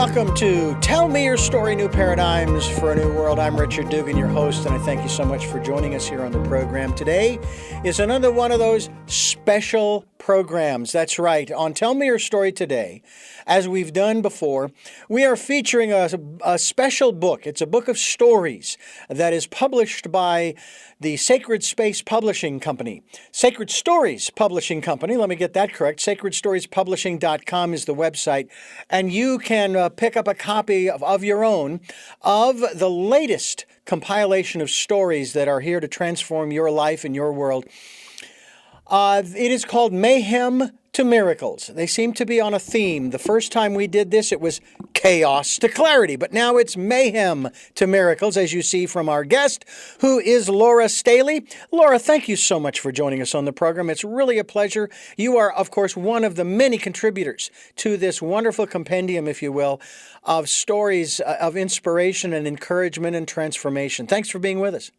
Welcome to Tell Me Your Story, New Paradigms for a New World. I'm Richard Dugan, your host, and I thank you so much for joining us here on the program. Today is another one of those special programs. That's right. On Tell Me Your Story today, as we've done before, we are featuring a special book. It's a book of stories that is published by the Sacred Space Publishing Company. Sacred Stories Publishing Company, let me get that correct. SacredStoriesPublishing.com is the website. And you can pick up a copy of your own of the latest compilation of stories that are here to transform your life and your world. It is called Mayhem to Miracles. They seem to be on a theme. The first time we did this, it was chaos to clarity, but now it's mayhem to miracles, as you see from our guest, who is Laura Staley. Laura, thank you so much for joining us on the program. It's really a pleasure. You are, of course, one of the many contributors to this wonderful compendium, if you will, of stories of inspiration and encouragement and transformation. Thanks for being with us.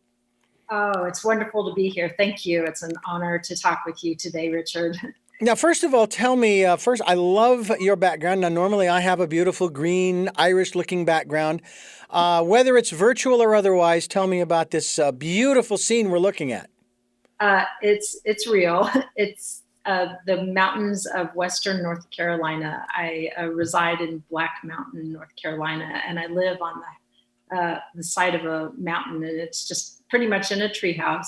Oh, it's wonderful to be here. Thank you. It's an honor to talk with you today, Richard. Now, first of all, tell me, I love your background. Now, normally I have a beautiful green, Irish-looking background. Whether it's virtual or otherwise, tell me about this beautiful scene we're looking at. It's real. It's the mountains of Western North Carolina. I reside in Black Mountain, North Carolina, and I live on the side of a mountain, and it's just pretty much in a treehouse.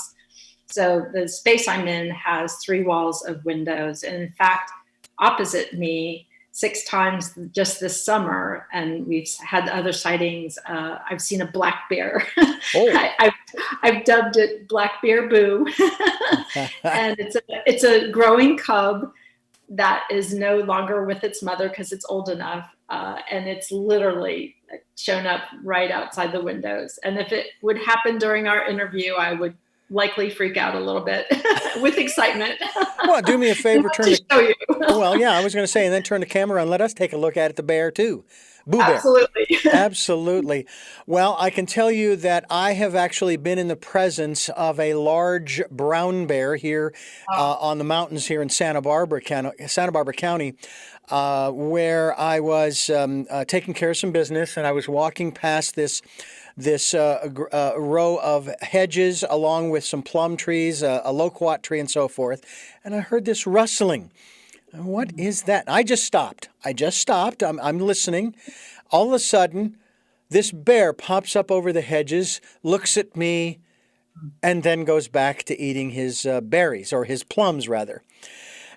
So the space I'm in has 3 walls of windows. And in fact, opposite me 6 times just this summer, and we've had other sightings. I've seen a black bear. Oh. I've dubbed it Black Bear Boo. And it's a growing cub that is no longer with its mother because it's old enough. And it's literally shown up right outside the windows. And if it would happen during our interview, I would likely freak out a little bit with excitement. Well, do me a favor, show you. Well, yeah, I was going to say, and then turn the camera and let us take a look at it, the bear too. Boo Bear. Absolutely. Absolutely. Well, I can tell you that I have actually been in the presence of a large brown bear here on the mountains here in Santa Barbara County, where I was taking care of some business, and I was walking past this row of hedges along with some plum trees, a loquat tree and so forth. And I heard this rustling. What is that? I just stopped. I'm listening. All of a sudden, this bear pops up over the hedges, looks at me, and then goes back to eating his berries, or his plums, rather.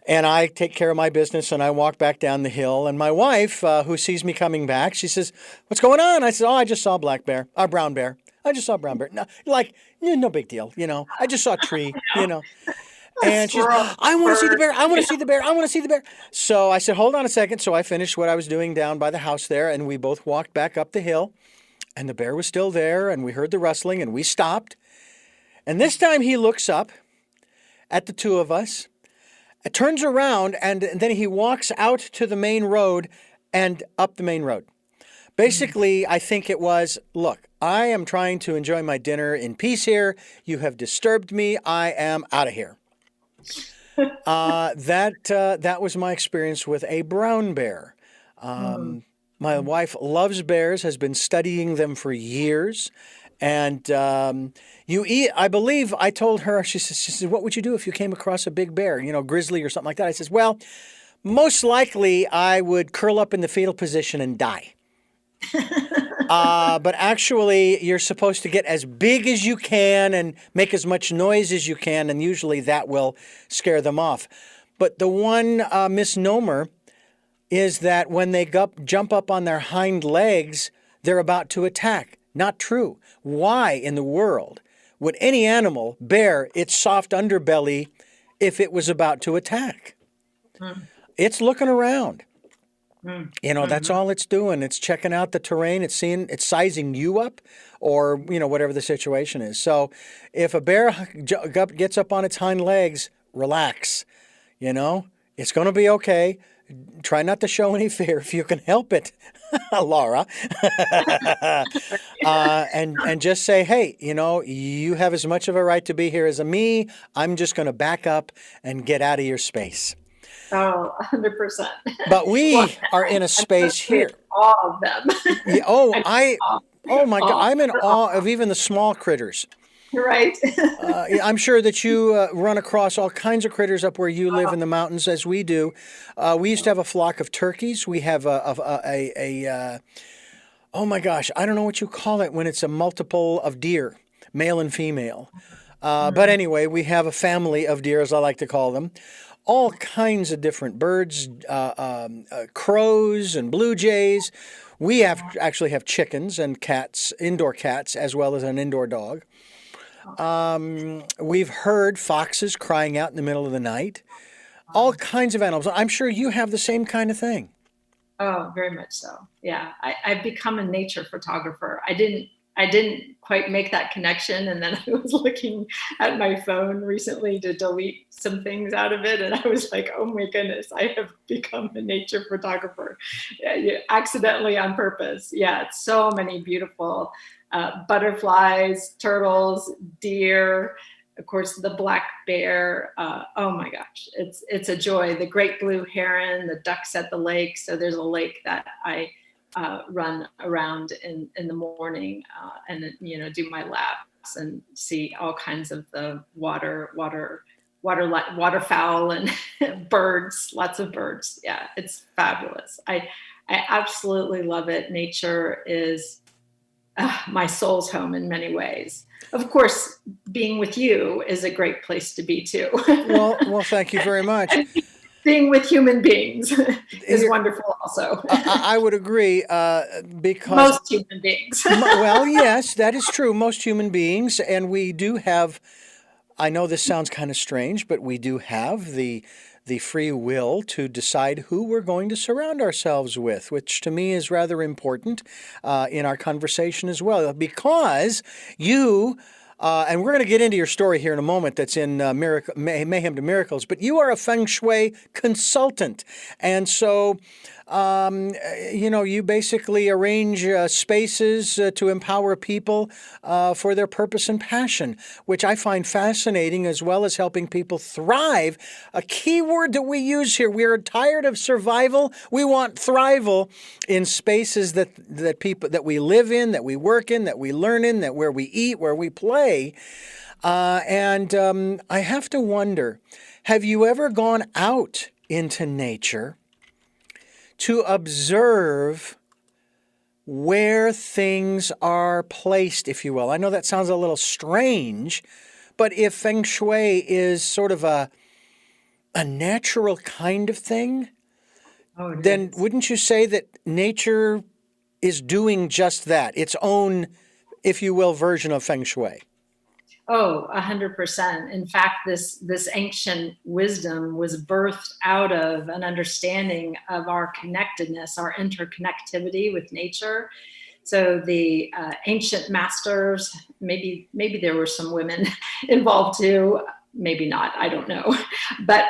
And I take care of my business, and I walk back down the hill. And my wife, who sees me coming back, she says, "What's going on?" I said, "Oh, I just saw a brown bear. I just saw a brown bear." No big deal, I just saw a tree, And she's, "I want to see the bear. I want to see the bear. I want to see the bear." So I said, "Hold on a second." So I finished what I was doing down by the house there, and we both walked back up the hill. And the bear was still there, and we heard the rustling, and we stopped. And this time he looks up at the two of us. It turns around, and then he walks out to the main road and up the main road. Basically, I think it was, "Look, I am trying to enjoy my dinner in peace here. You have disturbed me. I am out of here." That was my experience with a brown bear. My wife loves bears, has been studying them for years. And I believe I told her, she said, "What would you do if you came across a big bear, grizzly or something like that?" I says, "Well, most likely I would curl up in the fetal position and die." But actually, you're supposed to get as big as you can and make as much noise as you can, and usually that will scare them off. But the one misnomer is that when they jump up on their hind legs, they're about to attack. Not true. Why in the world would any animal bare its soft underbelly if it was about to attack? It's looking around. That's all it's doing. It's checking out the terrain. It's sizing you up, or, whatever the situation is. So if a bear gets up on its hind legs, relax. It's going to be okay. Try not to show any fear if you can help it, Laura. And just say, "Hey, you have as much of a right to be here as me. I'm just going to back up and get out of your space." Oh, 100%. But Well, we are in a I'm space totally in here. awe of them. Yeah, I'm oh my God, awe. I'm in awe of even the small critters. Right. I'm sure that you run across all kinds of critters up where you live in the mountains, as we do. We used to have a flock of turkeys. We have oh my gosh, I don't know what you call it when it's a multiple of deer, male and female. But anyway, we have a family of deer, as I like to call them. All kinds of different birds, crows and blue jays. We actually have chickens and cats, indoor cats, as well as an indoor dog. We've heard foxes crying out in the middle of the night. All kinds of animals. I'm sure you have the same kind of thing. Oh, very much so. Yeah, I've become a nature photographer. I didn't quite make that connection, and then I was looking at my phone recently to delete some things out of it, and I was like, "Oh my goodness, I have become a nature photographer, yeah, accidentally on purpose." Yeah, it's so many beautiful butterflies, turtles, deer. Of course, the black bear. Oh my gosh, it's a joy. The great blue heron, the ducks at the lake. So there's a lake that I run around in the morning and do my laps and see all kinds of the waterfowl and birds, lots of birds. Yeah, it's fabulous. I absolutely love it. Nature is my soul's home in many ways. Of course, being with you is a great place to be too. Well, thank you very much. Being with human beings is wonderful also. I would agree because Most human beings. well, yes, that is true. Most human beings, and we do have. I know this sounds kind of strange, but we do have the free will to decide who we're going to surround ourselves with, which to me is rather important in our conversation as well, because you. And we're going to get into your story here in a moment that's in Mayhem to Miracles, but you are a Feng Shui consultant. And so, you basically arrange spaces to empower people for their purpose and passion, which I find fascinating, as well as helping people thrive. A key word that we use here, we are tired of survival. We want thrival in spaces that people that we live in, that we work in, that we learn in, that where we eat, where we play. And I have to wonder, have you ever gone out into nature to observe where things are placed, if you will? I know that sounds a little strange, but if Feng Shui is sort of a natural kind of thing, then wouldn't you say that nature is doing just that, its own, if you will, version of Feng Shui? Oh, 100%. In fact, this ancient wisdom was birthed out of an understanding of our connectedness, our interconnectivity with nature. So the ancient masters, maybe there were some women involved too, maybe not, I don't know. But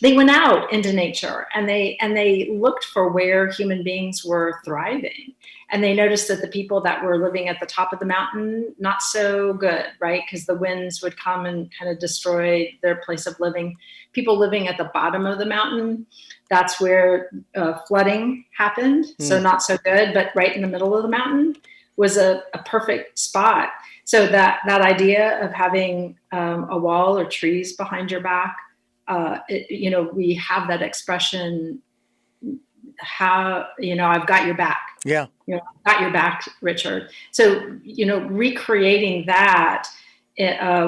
they went out into nature and they looked for where human beings were thriving. And they noticed that the people that were living at the top of the mountain, not so good, right? Because the winds would come and kind of destroy their place of living. People living at the bottom of the mountain, that's where flooding happened. So not so good, but right in the middle of the mountain was a perfect spot. So that idea of having a wall or trees behind your back, we have that expression, I've got your back. Yeah. I've got your back, Richard. So, recreating that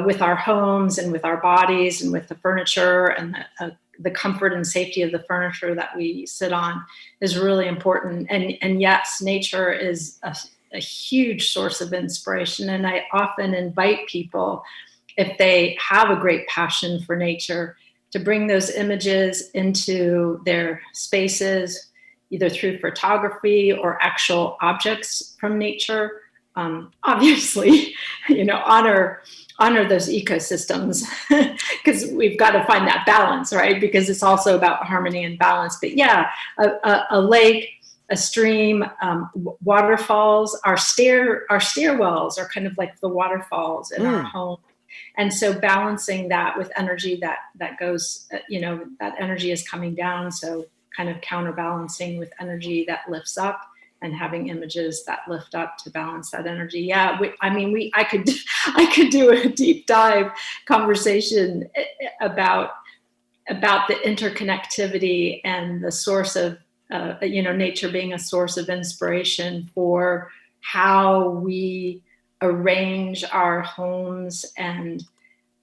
with our homes and with our bodies and with the furniture and the comfort and safety of the furniture that we sit on is really important. And yes, nature is a huge source of inspiration. And I often invite people, if they have a great passion for nature, to bring those images into their spaces, either through photography or actual objects from nature. Obviously, honor those ecosystems because we've got to find that balance, right? Because it's also about harmony and balance. But yeah, a lake, a stream, waterfalls, our stairwells are kind of like the waterfalls in our home. And so balancing that with energy that goes, that energy is coming down. So kind of counterbalancing with energy that lifts up, and having images that lift up to balance that energy. Yeah, I could do a deep dive conversation about the interconnectivity and the source of, nature being a source of inspiration for how we arrange our homes and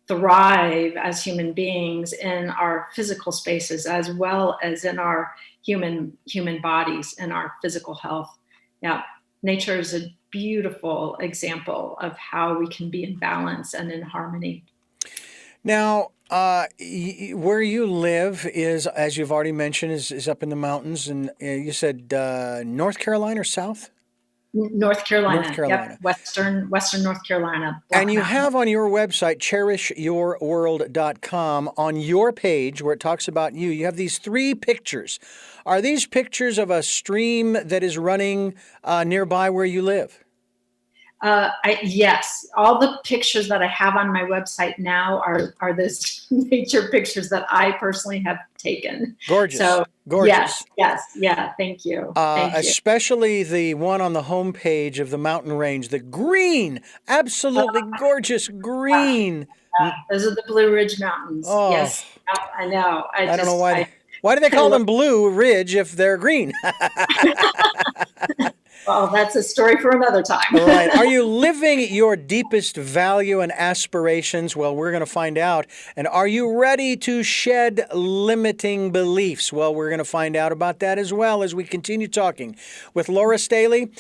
thrive as human beings in our physical spaces, as well as in our human bodies and our physical health. Yeah, nature is a beautiful example of how we can be in balance and in harmony. Now, where you live is, as you've already mentioned, is up in the mountains, and you said North Carolina or South? North Carolina. North Carolina. Yep. Western North Carolina. And you have on your website, cherishyourworld.com, on your page where it talks about you, you have these 3 pictures. Are these pictures of a stream that is running nearby where you live? Yes, all the pictures that I have on my website now are those nature pictures that I personally have taken. Gorgeous. So, gorgeous. Yes, yeah. Thank you. Thank you. Especially the one on the homepage of the mountain range, the green, absolutely gorgeous green. Those are the Blue Ridge Mountains. Oh. Yes, I know. I don't know why. Why do they call them Blue Ridge if they're green? Well, that's a story for another time. Right. Are you living your deepest value and aspirations? Well, we're going to find out. And are you ready to shed limiting beliefs? Well, we're going to find out about that as well as we continue talking with Laura Staley.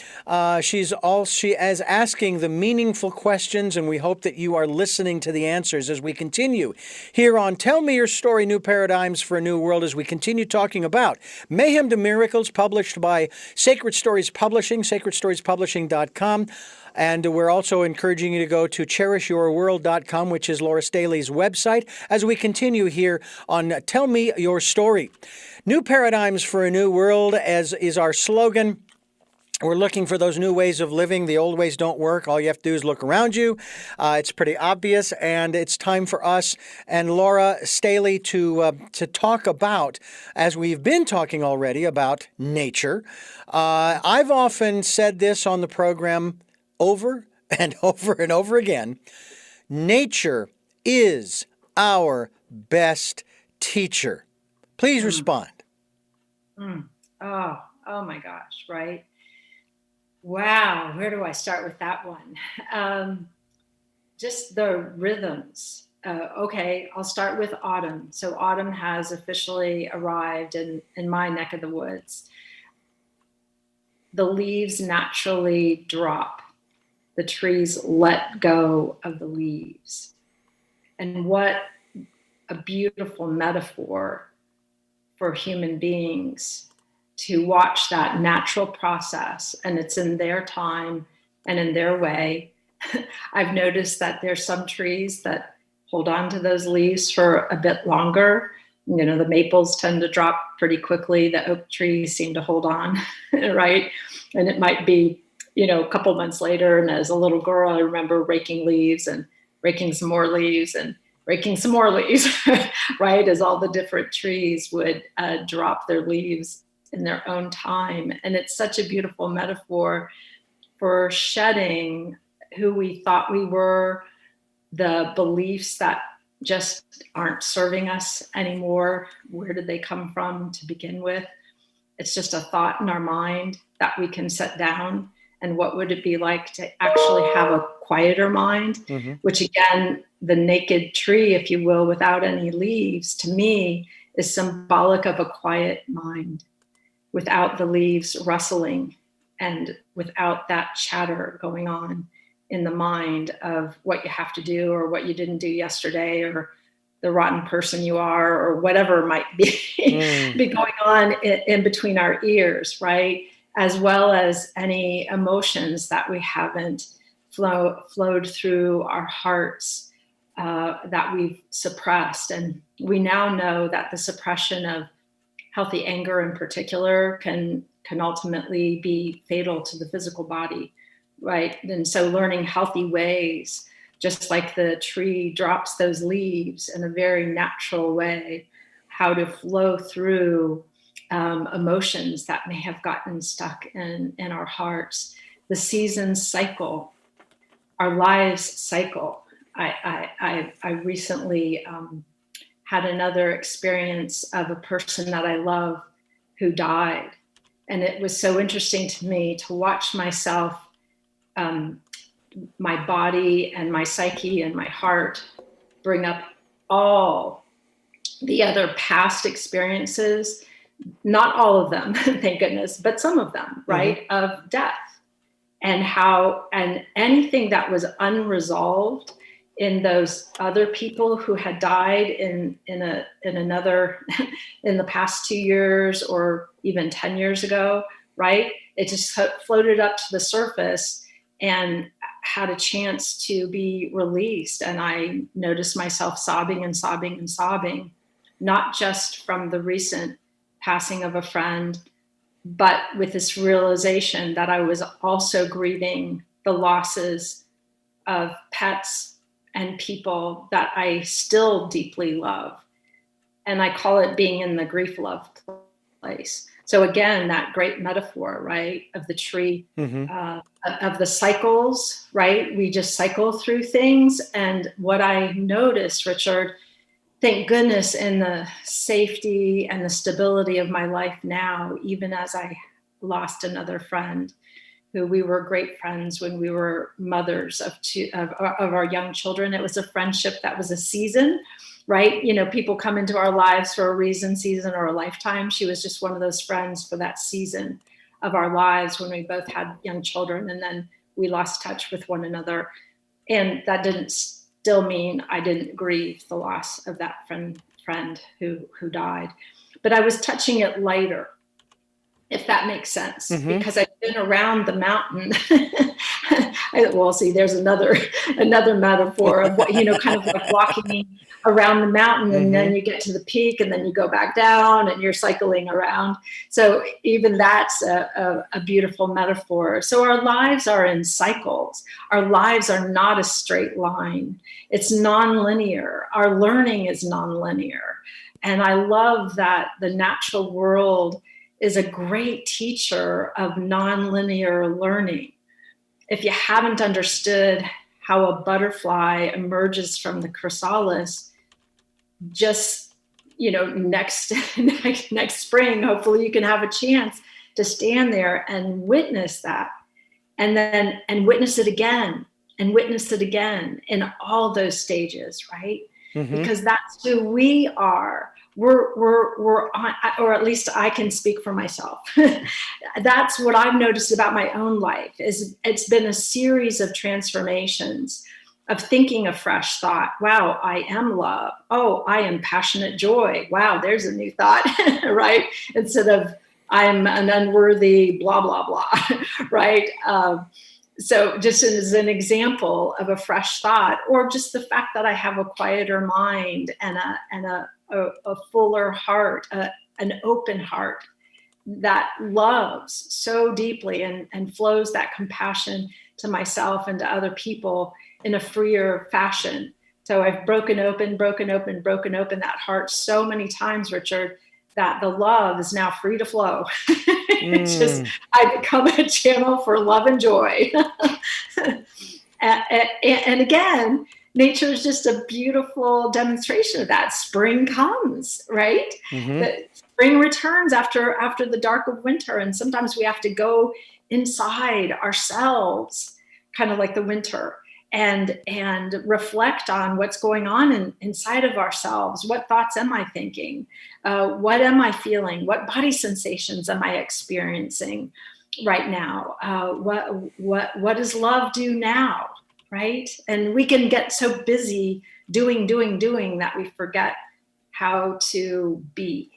She is asking the meaningful questions, and we hope that you are listening to the answers as we continue here on Tell Me Your Story, New Paradigms for a New World, as we continue talking about Mayhem to Miracles, published by Sacred Stories Publishing, sacredstoriespublishing.com. And we're also encouraging you to go to cherishyourworld.com, which is Laura Staley's website, as we continue here on Tell Me Your Story. New Paradigms for a New World, as is our slogan. We're looking for those new ways of living. The old ways don't work. All you have to do is look around you. It's pretty obvious, and it's time for us and Laura Staley to talk about, as we've been talking already, about nature. I've often said this on the program over and over and over again. Nature is our best teacher. Please respond. Oh my gosh, right? Wow, where do I start with that one? Just the rhythms. Okay, I'll start with autumn. So autumn has officially arrived in my neck of the woods. The leaves naturally drop. The trees let go of the leaves. And what a beautiful metaphor for human beings to watch that natural process, and it's in their time and in their way. I've noticed that there's some trees that hold on to those leaves for a bit longer. You know, the maples tend to drop pretty quickly. The oak trees seem to hold on, right? And it might be, a couple months later. And as a little girl, I remember raking leaves and raking some more leaves and raking some more leaves, right? As all the different trees would drop their leaves in their own time. And it's such a beautiful metaphor for shedding who we thought we were, the beliefs that just aren't serving us anymore. Where did they come from to begin with? It's just a thought in our mind that we can set down. And what would it be like to actually have a quieter mind? Mm-hmm. Which again, the naked tree, if you will, without any leaves, to me is symbolic of a quiet mind, without the leaves rustling and without that chatter going on in the mind of what you have to do or what you didn't do yesterday or the rotten person you are or whatever might be, be going on in between our ears, right? As well as any emotions that we haven't flowed through our hearts that we've suppressed. And we now know that the suppression of healthy anger in particular can ultimately be fatal to the physical body, right? And so learning healthy ways just like the tree drops those leaves in a very natural way, how to flow through emotions that may have gotten stuck in our hearts. The seasons cycle, our lives cycle. I recently had another experience of a person that I love who died. And it was so interesting to me to watch myself, my body and my psyche and my heart bring up all the other past experiences, not all of them, thank goodness, but some of them, right, of death. And how, and anything that was unresolved in those other people who had died in another, in the past 2 years or even 10 years ago, right? It just floated up to the surface and had a chance to be released. And I noticed myself sobbing and sobbing and sobbing, not just from the recent passing of a friend, but with this realization that I was also grieving the losses of pets and people that I still deeply love. And I call it being in the grief love place. So again, that great metaphor, right, of the tree, of the cycles, right? We just cycle through things. And what I noticed, Richard, thank goodness, in the safety and the stability of my life now, even as I lost another friend who we were great friends when we were mothers of our young children. It was a friendship that was a season, right? You know, people come into our lives for a reason, season, or a lifetime. She was just one of those friends for that season of our lives when we both had young children, and then we lost touch with one another. And that didn't still mean I didn't grieve the loss of that friend who died. But I was touching it lighter, if that makes sense, because I've been around the mountain. Well, see, there's another metaphor of what, you know, kind of like walking around the mountain, and then you get to the peak, and then you go back down, and you're cycling around. So even that's a beautiful metaphor. So our lives are in cycles. Our lives are not a straight line. It's nonlinear. Our learning is nonlinear. And I love that the natural world is a great teacher of nonlinear learning. If you haven't understood how a butterfly emerges from the chrysalis, just, you know, next spring, hopefully you can have a chance to stand there and witness that, and witness it again, and witness it again in all those stages, right? Because that's who we are. We're on, or at least I can speak for myself. That's what I've noticed about my own life, is it's been a series of transformations, of thinking a fresh thought. Wow, I am love. Oh, I am passionate joy. Wow, there's a new thought, right? Instead of I'm an unworthy blah, blah, blah, right? So just as an example of a fresh thought, or just the fact that I have a quieter mind and a fuller heart, an open heart that loves so deeply and flows that compassion to myself and to other people in a freer fashion. So I've broken open that heart so many times, Richard, that the love is now free to flow. It's just, I become a channel for love and joy. And again, nature is just a beautiful demonstration of that. Spring comes, right? The spring returns after the dark of winter. And sometimes we have to go inside ourselves, kind of like the winter, and reflect on what's going on inside of ourselves. What thoughts am I thinking? What am I feeling? What body sensations am I experiencing right now? What does love do now? Right? And we can get so busy doing that we forget how to be.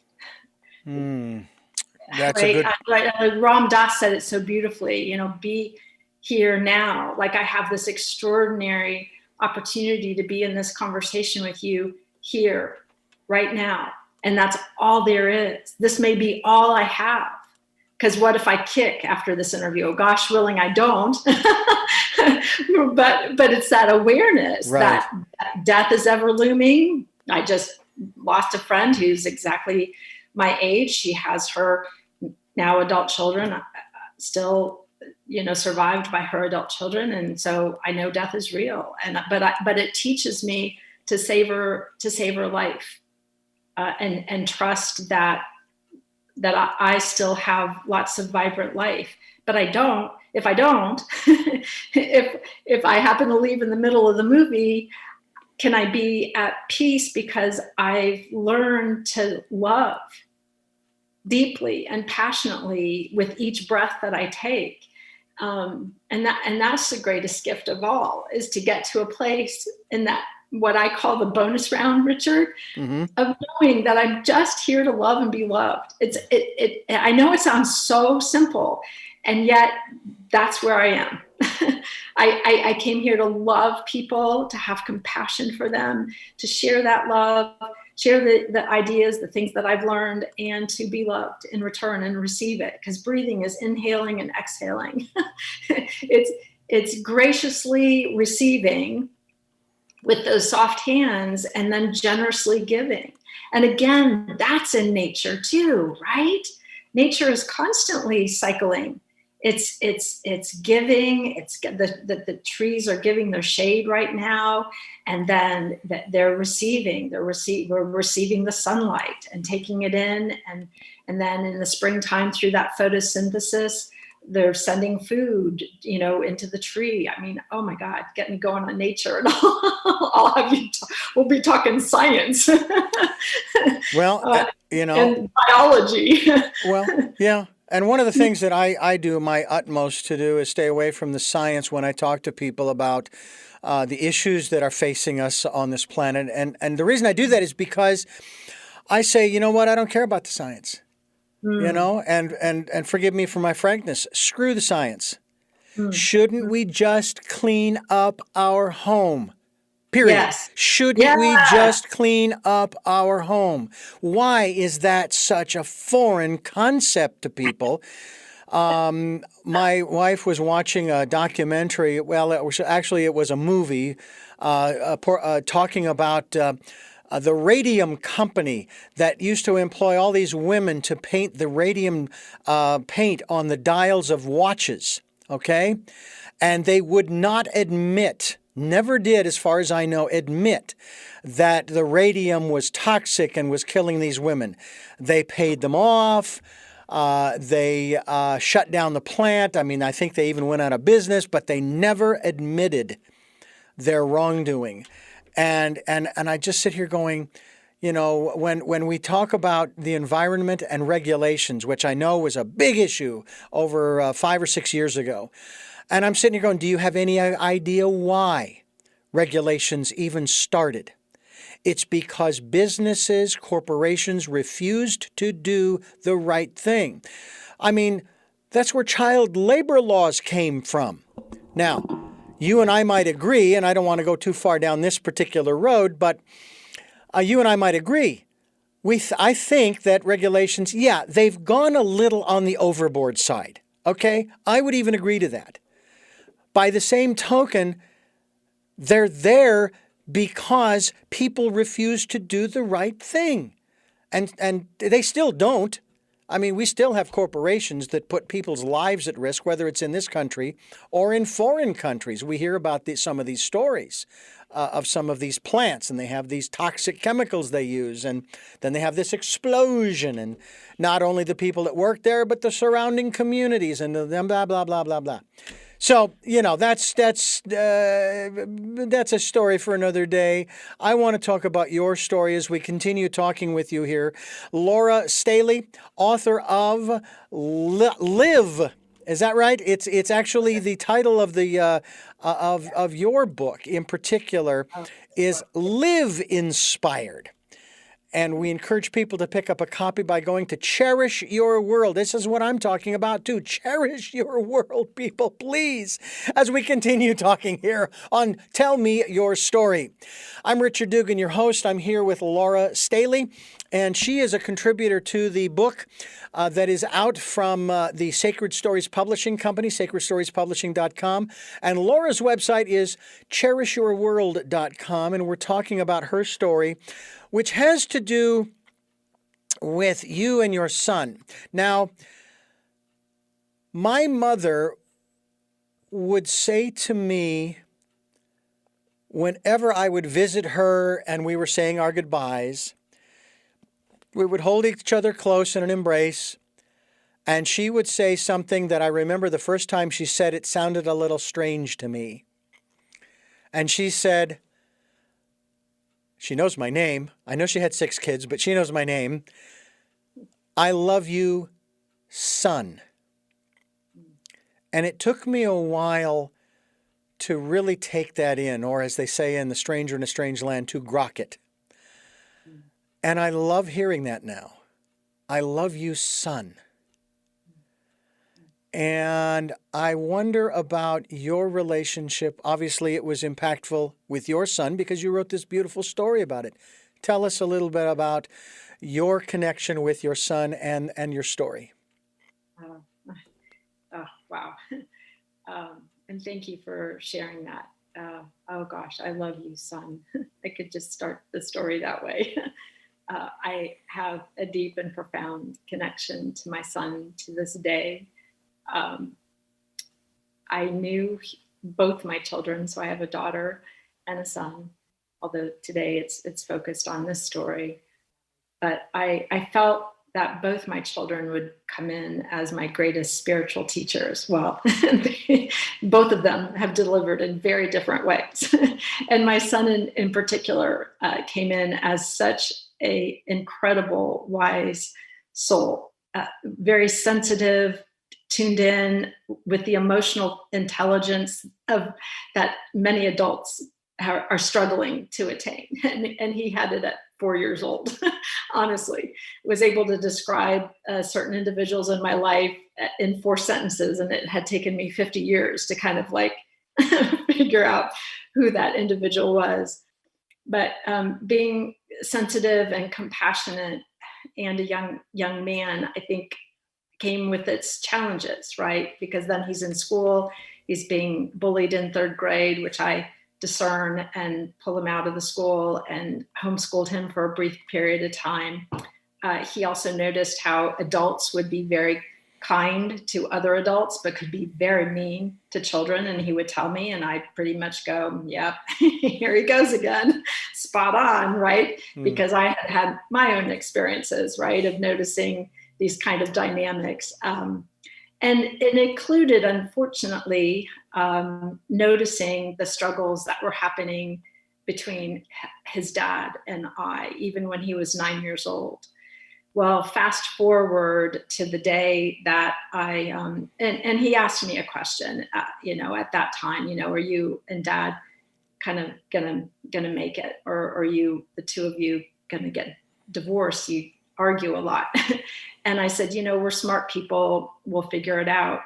That's right? a good. Ram Dass said it so beautifully, you know, be here now. Like, I have this extraordinary opportunity to be in this conversation with you here right now. And that's all there is. This may be all I have. Because what if I kick after this interview? Oh, gosh willing, I don't. but it's that awareness Right. that death is ever looming. I just lost a friend who's exactly my age. She has her now adult children, still, survived by her adult children, and so I know death is real. But it teaches me to savor life, and trust that I still have lots of vibrant life. But I don't. If I don't, if I happen to leave in the middle of the movie, can I be at peace because I've learned to love deeply and passionately with each breath that I take? And that's the greatest gift of all, is to get to a place in that, what I call the bonus round, Richard, of knowing that I'm just here to love and be loved. I know it sounds so simple, and yet that's where I am. I came here to love people, to have compassion for them, to share that love, share the ideas, the things that I've learned, and to be loved in return and receive it. Because breathing is inhaling and exhaling. It's graciously receiving with those soft hands, and then generously giving. And again, that's in nature too, right? Nature is constantly cycling. It's giving. It's the trees are giving their shade right now, and then they're receiving. We're receiving the sunlight and taking it in, and then in the springtime, through that photosynthesis, they're sending food, into the tree. I mean, oh my God, get me going on nature, and we'll be talking science. Well, and biology. Well, yeah. And one of the things that I do my utmost to do is stay away from the science when I talk to people about the issues that are facing us on this planet. And the reason I do that is because I say, you know what, I don't care about the science. And forgive me for my frankness, screw the science. Shouldn't we just clean up our home? Period. Yes. Shouldn't we just clean up our home? Why is that such a foreign concept to people? My wife was watching a documentary. Well, it was a movie talking about the radium company that used to employ all these women to paint the radium paint on the dials of watches, okay? And they would not admit, never did, as far as I know, admit that the radium was toxic and was killing these women. They paid them off. They shut down the plant. I mean, I think they even went out of business, but they never admitted their wrongdoing. And I just sit here going, when we talk about the environment and regulations, which I know was a big issue over 5 or 6 years ago, and I'm sitting here going, do you have any idea why regulations even started? It's because businesses, corporations refused to do the right thing. I mean, that's where child labor laws came from. Now, you and I might agree, and I don't want to go too far down this particular road, but you and I might agree. I think that regulations, they've gone a little on the overboard side. Okay? I would even agree to that. By the same token, they're there because people refuse to do the right thing. And they still don't. I mean, we still have corporations that put people's lives at risk, whether it's in this country or in foreign countries. We hear about some of these stories of some of these plants, and they have these toxic chemicals they use, and then they have this explosion, and not only the people that work there, but the surrounding communities, and them blah, blah, blah, blah, blah. So, that's a story for another day. I want to talk about your story as we continue talking with you here. Laura Staley, author of Live. Is that right? It's actually the title of the of your book in particular is Live Inspired. And we encourage people to pick up a copy by going to Cherish Your World. This is what I'm talking about too. Cherish your world, people, please, as we continue talking here on Tell Me Your Story. I'm Richard Dugan, your host. I'm here with Laura Staley, and she is a contributor to the book that is out from the Sacred Stories Publishing Company, sacredstoriespublishing.com. And Laura's website is cherishyourworld.com, and we're talking about her story, which has to do with you and your son. Now, my mother would say to me, whenever I would visit her and we were saying our goodbyes, we would hold each other close in an embrace, and she would say something that I remember the first time she said it sounded a little strange to me. And she said, she knows my name. I know she had 6 kids, but she knows my name. I love you, son. And it took me a while to really take that in, or as they say in The Stranger in a Strange Land, to grok it. And I love hearing that now. I love you, son. And I wonder about your relationship. Obviously, it was impactful with your son because you wrote this beautiful story about it. Tell us a little bit about your connection with your son and your story. Wow. And thank you for sharing that. Oh gosh, I love you, son. I could just start the story that way. I have a deep and profound connection to my son to this day. I knew both my children, so I have a daughter and a son, although today it's focused on this story. But I felt that both my children would come in as my greatest spiritual teachers. Well, both of them have delivered in very different ways. And my son in particular came in as such an incredible, wise soul, very sensitive, tuned in with the emotional intelligence of that many adults are struggling to attain. And he had it at 4 years old, honestly, was able to describe certain individuals in my life in 4 sentences. And it had taken me 50 years to kind of like figure out who that individual was. But being sensitive and compassionate and a young man, I think, came with its challenges, right? Because then he's in school, he's being bullied in 3rd grade, which I discern and pull him out of the school and homeschooled him for a brief period of time. He also noticed how adults would be very kind to other adults, but could be very mean to children. And he would tell me, and I pretty much go, yep, here he goes again, spot on, right? Because I had my own experiences, right, of noticing these kind of dynamics. And it included, unfortunately, noticing the struggles that were happening between his dad and I, even when he was 9 years old. Well, fast forward to the day that I, and he asked me a question, at that time, are you and dad kind of gonna make it? Or are you, the two of you, gonna get divorced? You argue a lot. And I said, we're smart people, we'll figure it out.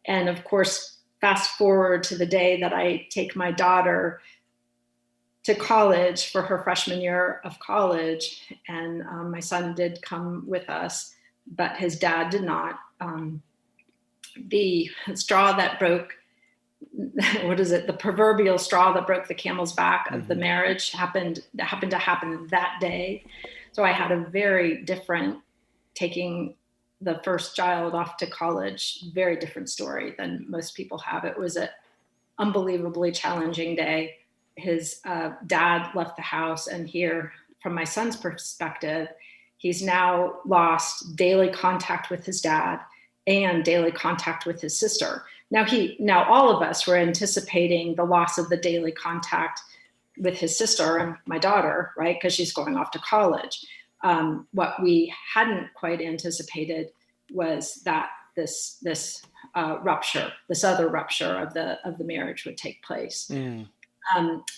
And of course, fast forward to the day that I take my daughter to college for her freshman year of college. And my son did come with us, but his dad did not. The straw that broke, the proverbial straw that broke the camel's back of the marriage happened to happen that day. So I had a very different, taking the first child off to college, very different story than most people have. It was an unbelievably challenging day. His dad left the house, and here, from my son's perspective, he's now lost daily contact with his dad and daily contact with his sister. Now all of us were anticipating the loss of the daily contact with his sister and my daughter, right? Because she's going off to college. What we hadn't quite anticipated was that this rupture, this other rupture of the marriage would take place.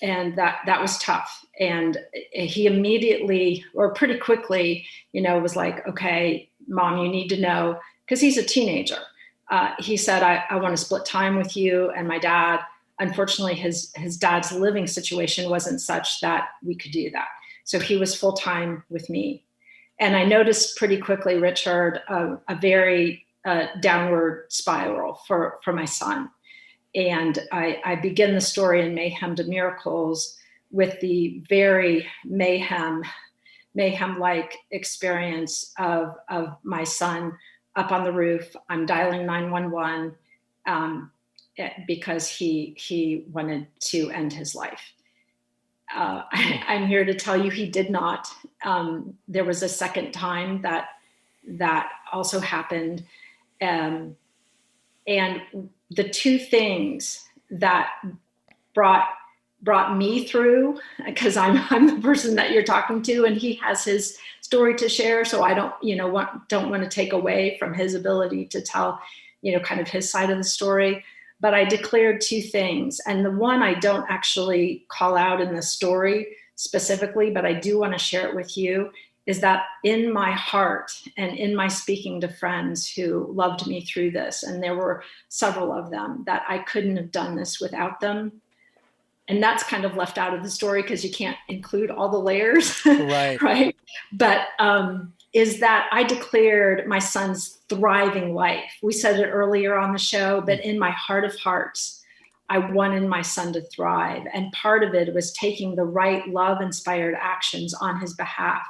And that was tough. And he immediately, or pretty quickly, was like, okay, Mom, you need to know, because he's a teenager. He said, I want to split time with you and my dad. Unfortunately, his dad's living situation wasn't such that we could do that. So he was full time with me. And I noticed pretty quickly, Richard, a very downward spiral for my son. And I begin the story in Mayhem to Miracles with the very mayhem-like experience of my son up on the roof. I'm dialing 911 because he wanted to end his life. I'm here to tell you he did not. There was a second time that also happened. And the two things that brought me through, because I'm the person that you're talking to, and he has his story to share. So I don't want to take away from his ability to tell, kind of his side of the story. But I declared two things. And the one I don't actually call out in the story specifically, but I do want to share it with you, is that in my heart and in my speaking to friends who loved me through this, and there were several of them, that I couldn't have done this without them. And that's kind of left out of the story because you can't include all the layers. Right. Right. But is that I declared my son's thriving life. We said it earlier on the show, but in my heart of hearts, I wanted my son to thrive. And part of it was taking the right love-inspired actions on his behalf,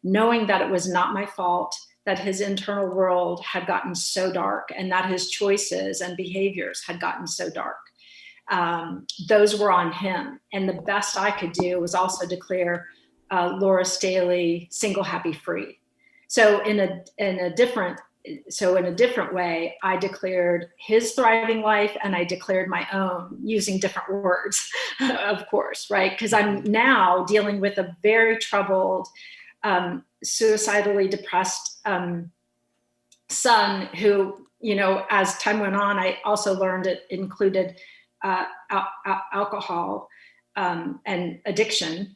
knowing that it was not my fault, that his internal world had gotten so dark and that his choices and behaviors had gotten so dark. Those were on him. And the best I could do was also declare Laura Staley single, happy, free. So in a different way, I declared his thriving life and I declared my own using different words, of course, right? Because I'm now dealing with a very troubled, suicidally depressed son who, as time went on, I also learned it included alcohol and addiction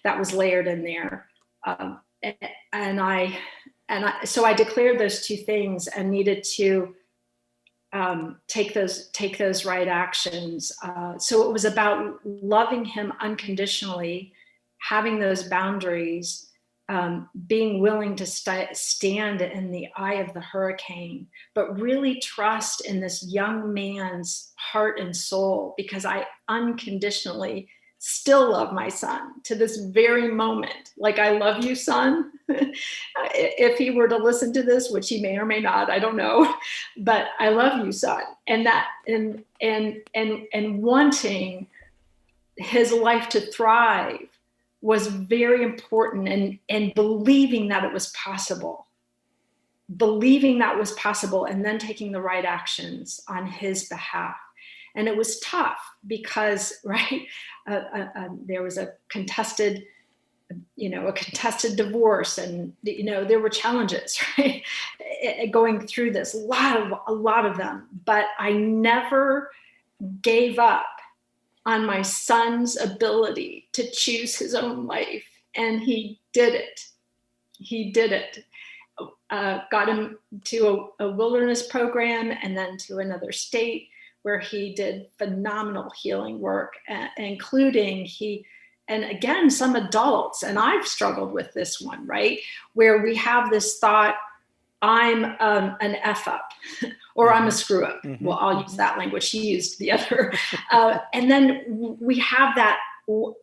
that was layered in there. So I declared those two things and needed to take those right actions. So it was about loving him unconditionally, having those boundaries, being willing to stand in the eye of the hurricane, but really trust in this young man's heart and soul, because I unconditionally still love my son to this very moment. Like, I love you, son. If he were to listen to this, which he may or may not, I don't know, but I love you, son. And that, and wanting his life to thrive was very important, and believing that it was possible, and then taking the right actions on his behalf. And it was tough because, right, there was a contested divorce, and, there were challenges, right, going through this, a lot of them, but I never gave up on my son's ability to choose his own life. And he did it. Got him to a wilderness program and then to another state where he did phenomenal healing work, including and again, some adults, and I've struggled with this one, right? Where we have this thought, I'm an F up, or I'm a screw up. Mm-hmm. Well, I'll use that language. She used the other. And then we have that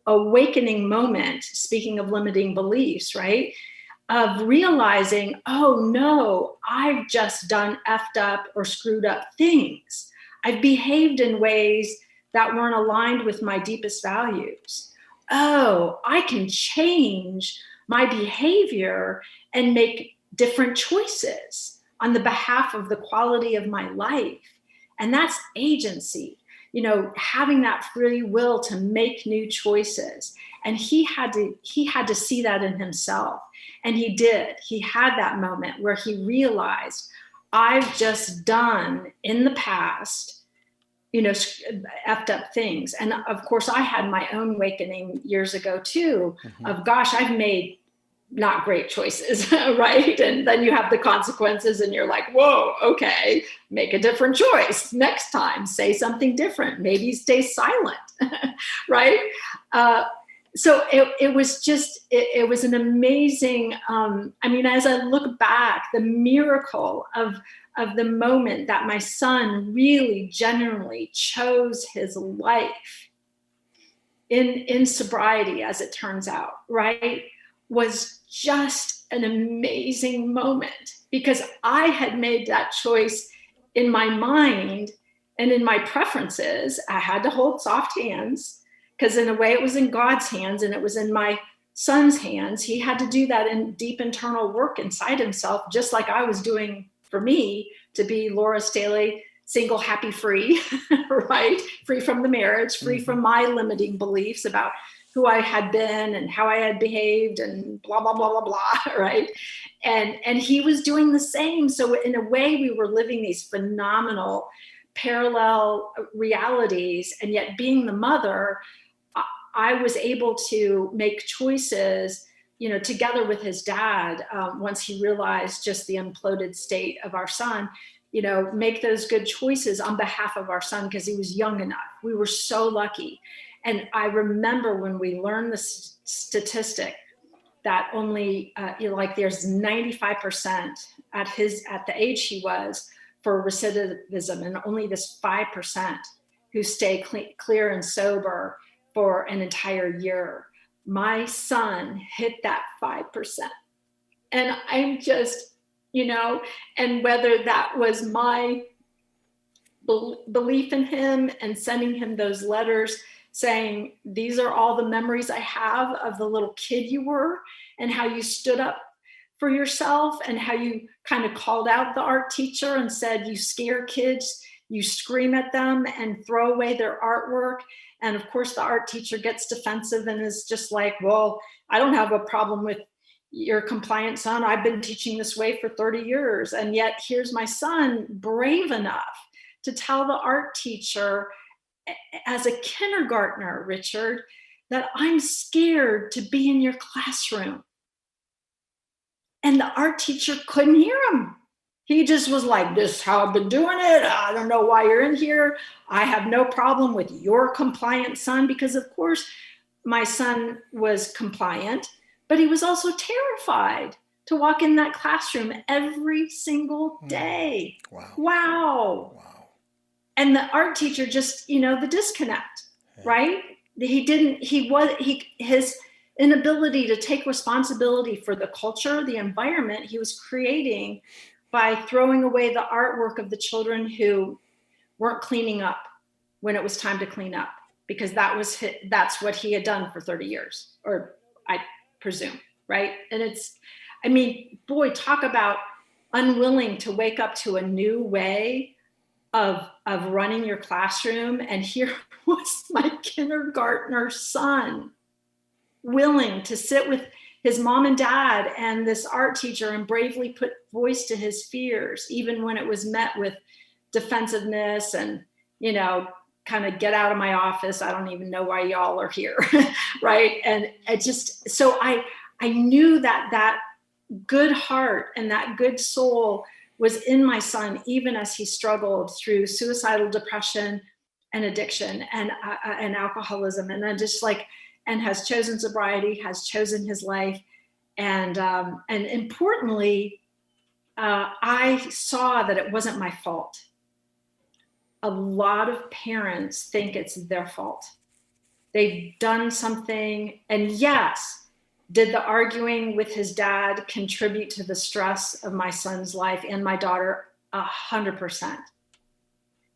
awakening moment, speaking of limiting beliefs, right? Of realizing, oh no, I've just done effed up or screwed up things. I've behaved in ways that weren't aligned with my deepest values. Oh, I can change my behavior and make different choices on the behalf of the quality of my life. And that's agency, having that free will to make new choices. And he had to see that in himself. And he did. He had that moment where he realized, I've just done in the past effed up things. And of course, I had my own awakening years ago too, of gosh, I've made not great choices, right? And then you have the consequences and you're like, whoa, okay, make a different choice next time, say something different, maybe stay silent, right? So it was an amazing, as I look back, the miracle of the moment that my son really genuinely chose his life in sobriety, as it turns out, right, was just an amazing moment, because I had made that choice in my mind and in my preferences. I had to hold soft hands, because in a way it was in God's hands and it was in my son's hands. He had to do that in deep internal work inside himself, just like I was doing for me, to be Laura Staley, single, happy, free, right? Free from the marriage, free from my limiting beliefs about who I had been and how I had behaved and blah, blah, blah, blah, blah, right? And he was doing the same. So in a way, we were living these phenomenal parallel realities. And yet being the mother, I was able to make choices, together with his dad, once he realized just the imploded state of our son, make those good choices on behalf of our son, because he was young enough. We were so lucky. And I remember when we learned the statistic that only there's 95% at the age he was for recidivism, and only this 5% who stay clear and sober for an entire year. My son hit that 5%. And I'm just, and whether that was my belief in him and sending him those letters saying, these are all the memories I have of the little kid you were, and how you stood up for yourself, and how you kind of called out the art teacher and said, you scare kids, you scream at them and throw away their artwork. And of course, the art teacher gets defensive and is just like, well, I don't have a problem with your compliant son. I've been teaching this way for 30 years. And yet here's my son, brave enough to tell the art teacher as a kindergartner, Richard, that I'm scared to be in your classroom. And the art teacher couldn't hear him. He just was like, this is how I've been doing it. I don't know why you're in here. I have no problem with your compliant son, because of course my son was compliant, but he was also terrified to walk in that classroom every single day. Wow. And the art teacher just, the disconnect, right? His inability to take responsibility for the culture, the environment he was creating by throwing away the artwork of the children who weren't cleaning up when it was time to clean up, because that's what he had done for 30 years, or I presume, right? And talk about unwilling to wake up to a new way of running your classroom. And here was my kindergartner son willing to sit with his mom and dad and this art teacher and bravely put voice to his fears, even when it was met with defensiveness and, kind of get out of my office. I don't even know why y'all are here. Right. And so I knew that good heart and that good soul was in my son, even as he struggled through suicidal depression and addiction and alcoholism. And then and has chosen sobriety, has chosen his life. And importantly, I saw that it wasn't my fault. A lot of parents think it's their fault. They've done something. And yes, did the arguing with his dad contribute to the stress of my son's life and my daughter? 100%.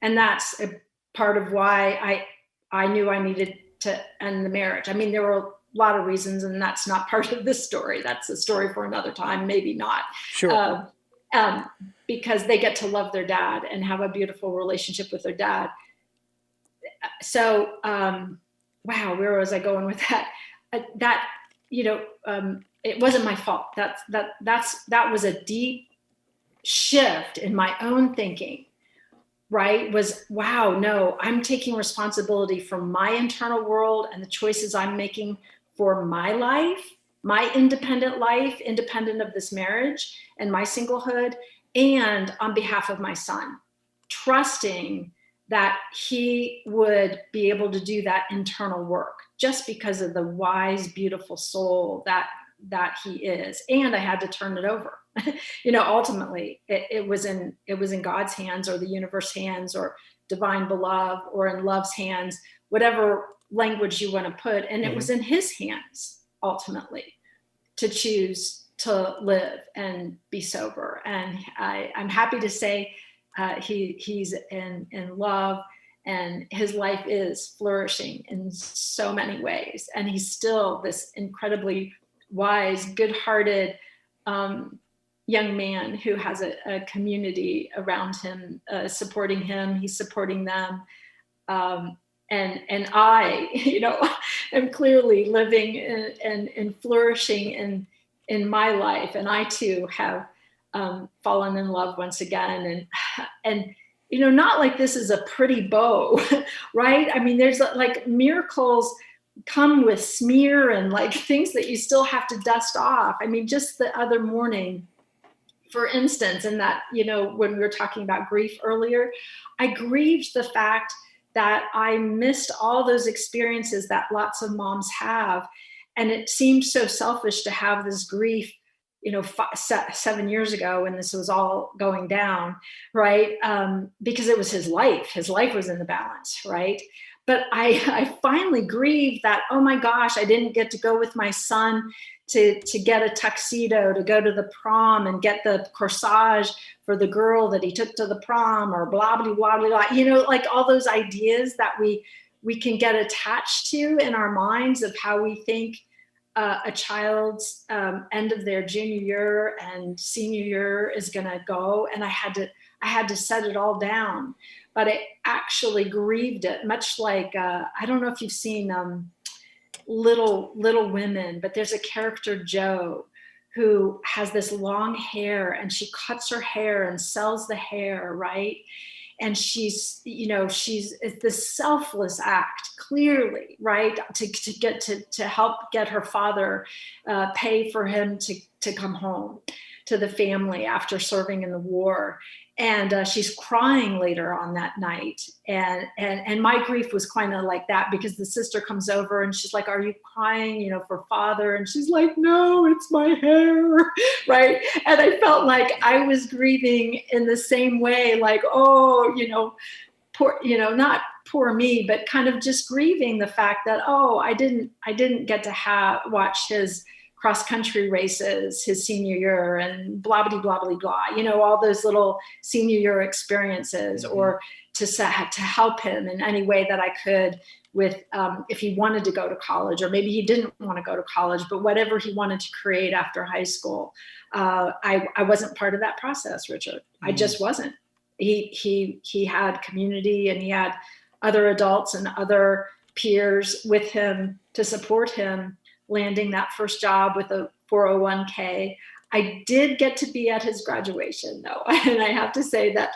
And that's a part of why I knew I needed to end the marriage. There were a lot of reasons, and that's not part of this story. That's a story for another time, maybe not. Sure. Because they get to love their dad and have a beautiful relationship with their dad. So, wow, where was I going with that? It wasn't my fault. That was a deep shift in my own thinking, right, was, wow, no, I'm taking responsibility for my internal world and the choices I'm making for my life, my independent life, independent of this marriage and my singlehood, and on behalf of my son, trusting that he would be able to do that internal work just because of the wise, beautiful soul that he is. And I had to turn it over. Ultimately it was in God's hands, or the universe hands, or divine beloved, or in love's hands, whatever language you want to put. And it was in his hands ultimately to choose to live and be sober. And I'm happy to say he's in love, and his life is flourishing in so many ways. And he's still this incredibly wise, good-hearted young man who has a community around him, supporting him. He's supporting them. And I, am clearly living and flourishing in my life. And I too have fallen in love once again. And not like this is a pretty bow, right? I mean, there's like miracles come with smear and like things that you still have to dust off. I mean, just the other morning, for instance, in that, when we were talking about grief earlier, I grieved the fact that I missed all those experiences that lots of moms have. And it seemed so selfish to have this grief, 7 years ago when this was all going down, right? Because it was his life. His life was in the balance, right? But I finally grieved that, oh my gosh, I didn't get to go with my son to get a tuxedo, to go to the prom and get the corsage for the girl that he took to the prom, or blah, blah, blah, blah, like all those ideas that we can get attached to in our minds of how we think a child's end of their junior year and senior year is going to go. And I had to set it all down, but I actually grieved it, much like, I don't know if you've seen Little Women, but there's a character, Jo, who has this long hair, and she cuts her hair and sells the hair, right? And she's it's this selfless act, clearly, right? To help get her father pay for him to come home to the family after serving in the war. And she's crying later on that night. And my grief was kind of like that, because the sister comes over and she's like, are you crying, for father? And she's like, no, it's my hair, right? And I felt like I was grieving in the same way, like, oh, poor, not poor me, but kind of just grieving the fact that, oh, I didn't get to watch his cross-country races his senior year, and blah, blah, blah, blah, blah, all those little senior year experiences, or to help him in any way that I could with, if he wanted to go to college, or maybe he didn't want to go to college, but whatever he wanted to create after high school. I wasn't part of that process, Richard. I just wasn't. He had community, and he had other adults and other peers with him to support him landing that first job with a 401k. I did get to be at his graduation, though. And I have to say that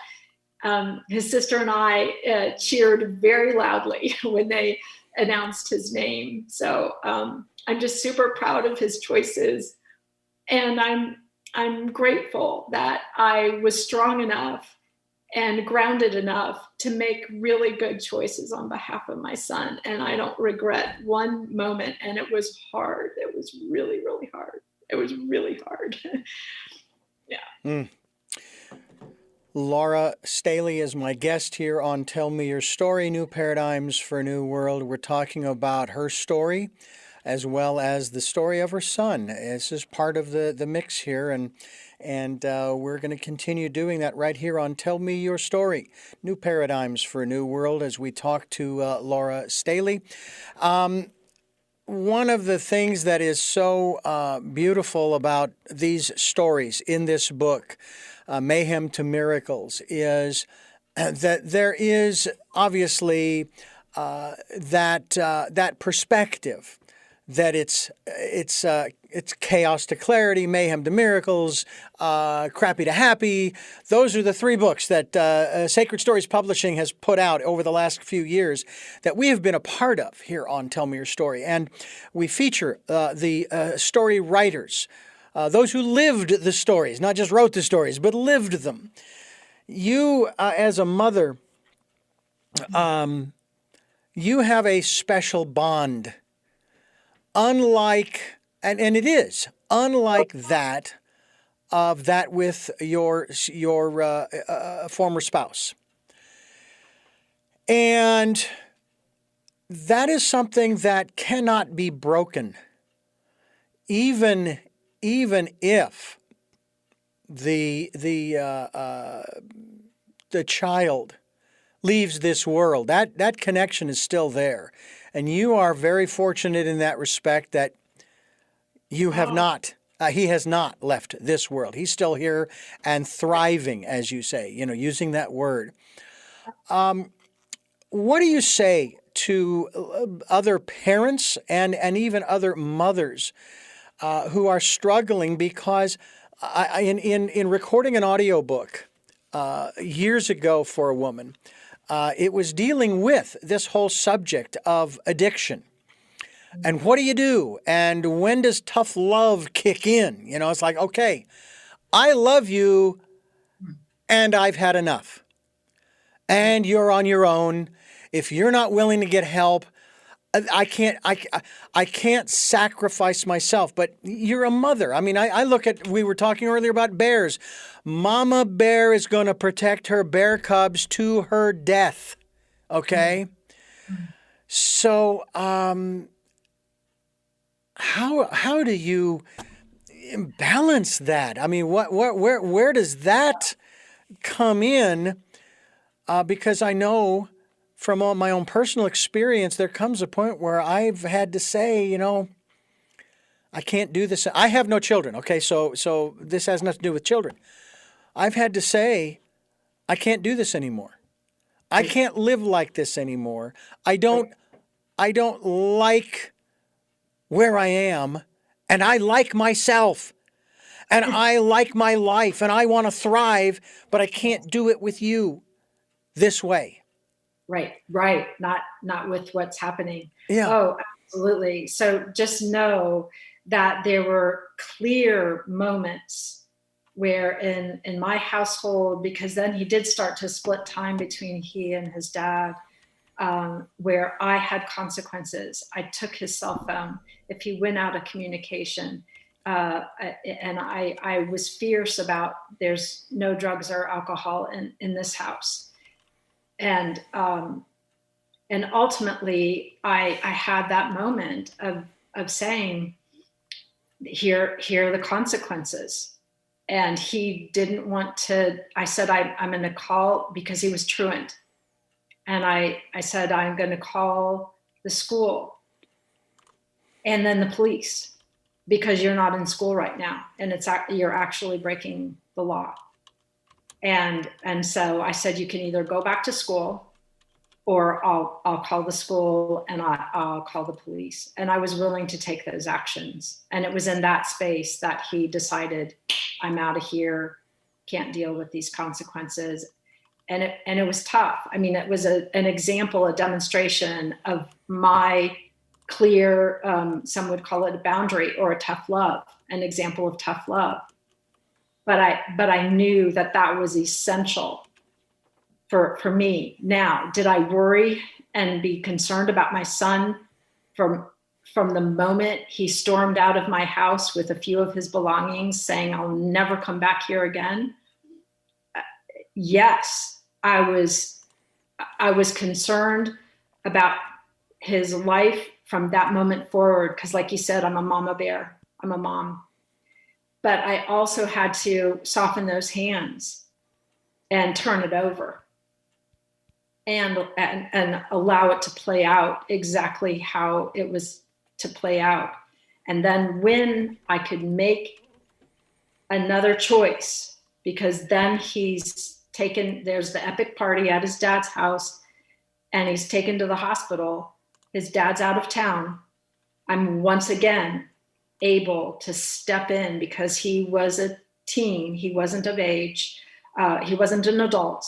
his sister and I cheered very loudly when they announced his name. So I'm just super proud of his choices. And I'm grateful that I was strong enough and grounded enough to make really good choices on behalf of my son. And I don't regret one moment. And it was hard. It was really, really hard. It was really hard. Yeah. Laura Staley is my guest here on Tell Me Your Story, New Paradigms for a New World. We're talking about her story as well as the story of her son. This is part of the mix here, and we're going to continue doing that right here on Tell Me Your Story, New Paradigms for a New World, as we talk to Laura Staley. One of the things that is so beautiful about these stories in this book, Mayhem to Miracles, is that there is obviously that perspective that it's chaos to clarity, mayhem to miracles, crappy to happy. Those are the three books that Sacred Stories Publishing has put out over the last few years that we have been a part of here on Tell Me Your Story. And we feature the story writers, those who lived the stories, not just wrote the stories, but lived them. You, as a mother, you have a special bond. Unlike, and it is unlike that of that with your former spouse. And that is something that cannot be broken, even if the child leaves this world. That connection is still there. And you are very fortunate in that respect that you have not, he has not left this world. He's still here and thriving, as you say, using that word. What do you say to other parents and even other mothers who are struggling? Because in recording an audiobook years ago for a woman, it was dealing with this whole subject of addiction. And what do you do? And when does tough love kick in? It's like, okay, I love you and I've had enough. And you're on your own. If you're not willing to get help, I can't sacrifice myself. But you're a mother. I mean, I look at, we were talking earlier about bears. Mama bear is going to protect her bear cubs to her death. Okay? Mm-hmm. So, how do you balance that? I mean, where does that come in? Because I know from all my own personal experience, there comes a point where I've had to say, I can't do this. I have no children. Okay, so this has nothing to do with children. I've had to say, I can't do this anymore. I can't live like this anymore. I don't like where I am, and I like myself, and I like my life, and I want to thrive, but I can't do it with you this way. Right. Not with what's happening. Yeah. Oh, absolutely. So just know that there were clear moments where in my household, because then he did start to split time between he and his dad, where I had consequences. I took his cell phone if he went out of communication. And I was fierce about there's no drugs or alcohol in this house. And ultimately I had that moment of saying, here are the consequences. And he didn't want to, I said, I'm going to call, because he was truant. And I said, I'm going to call the school and then the police, because you're not in school right now. And you're actually breaking the law. And so I said, you can either go back to school, or I'll call the school and I'll call the police. And I was willing to take those actions. And it was in that space that he decided, I'm out of here, can't deal with these consequences. And it was tough. I mean, it was an example, a demonstration of my clear, some would call it a boundary or a tough love, an example of tough love. But I knew that was essential for me. Now, did I worry and be concerned about my son from the moment he stormed out of my house with a few of his belongings, saying, I'll never come back here again? Yes, I was concerned about his life from that moment forward. Because like you said, I'm a mama bear. I'm a mom. But I also had to soften those hands and turn it over and allow it to play out exactly how it was to play out. And then when I could make another choice, because then he's taken, there's the epic party at his dad's house, and he's taken to the hospital. His dad's out of town. I'm once again able to step in because he was a teen. He wasn't of age. He wasn't an adult.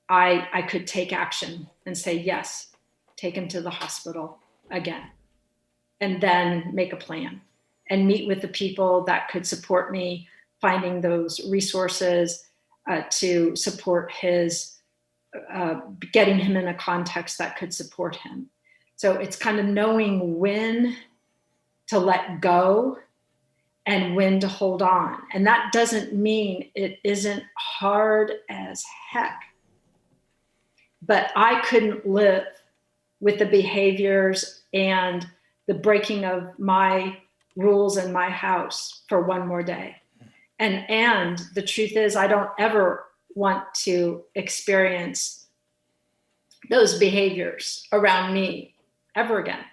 I could take action and say, yes, take him to the hospital again, and then make a plan and meet with the people that could support me, finding those resources to support his, getting him in a context that could support him. So it's kind of knowing when to let go and when to hold on. And that doesn't mean it isn't hard as heck. But I couldn't live with the behaviors and the breaking of my rules in my house for one more day. And the truth is, I don't ever want to experience those behaviors around me ever again.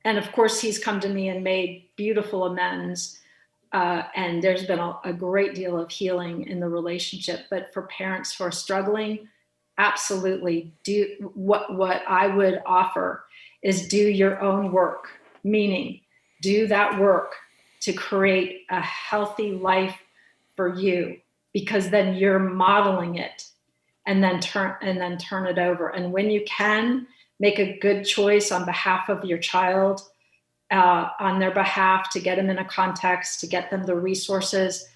And of course, he's come to me and made beautiful amends. And there's been a great deal of healing in the relationship. But for parents who are struggling, absolutely do what I would offer is do your own work, meaning do that work to create a healthy life for you, because then you're modeling it, and then turn it over. And when you can make a good choice on behalf of your child, on their behalf, to get them in a context, to get them the resources,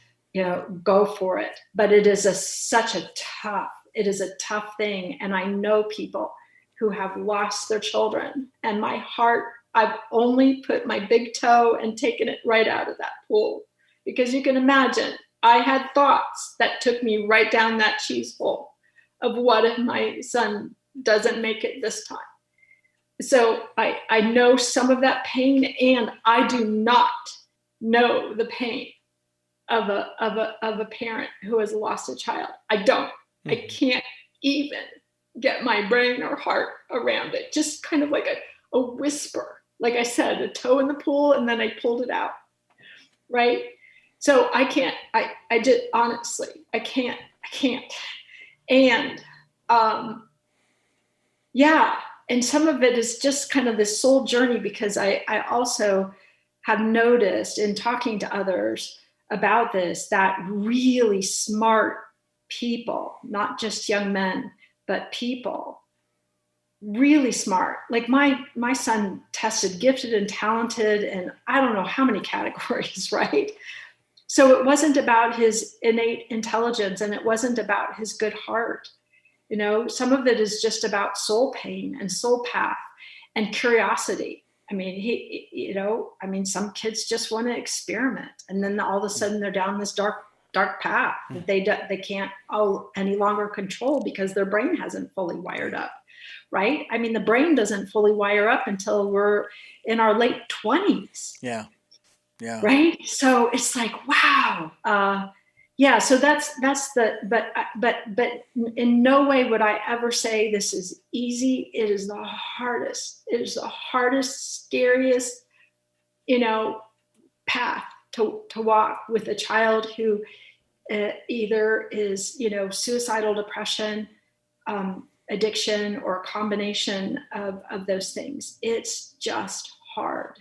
go for it. But it is such a tough thing. And I know people who have lost their children, and my heart, I've only put my big toe and taken it right out of that pool, because you can imagine I had thoughts that took me right down that cheese hole of what if my son doesn't make it this time. So I know some of that pain, and I do not know the pain of a parent who has lost a child. I don't. Mm-hmm. I can't even get my brain or heart around it. Just kind of like a whisper. Like I said, a toe in the pool, and then I pulled it out. Right? So I can't. I did, honestly. I can't. And yeah. And some of it is just kind of this soul journey, because I also have noticed in talking to others about this, that really smart people, not just young men, but people, really smart. Like my son tested gifted and talented, and I don't know how many categories, right? So it wasn't about his innate intelligence, and it wasn't about his good heart. Some of it is just about soul pain and soul path and curiosity. I mean, some kids just want to experiment, and then all of a sudden they're down this dark path that they can't any longer control, because their brain hasn't fully wired up, right? I mean, the brain doesn't fully wire up until we're in our late 20s. Yeah. Right. So it's like, wow. Yeah, so that's but in no way would I ever say this is easy. It is the hardest. It is the hardest, scariest, path to walk with a child who either is, suicidal depression, addiction, or a combination of those things. It's just hard.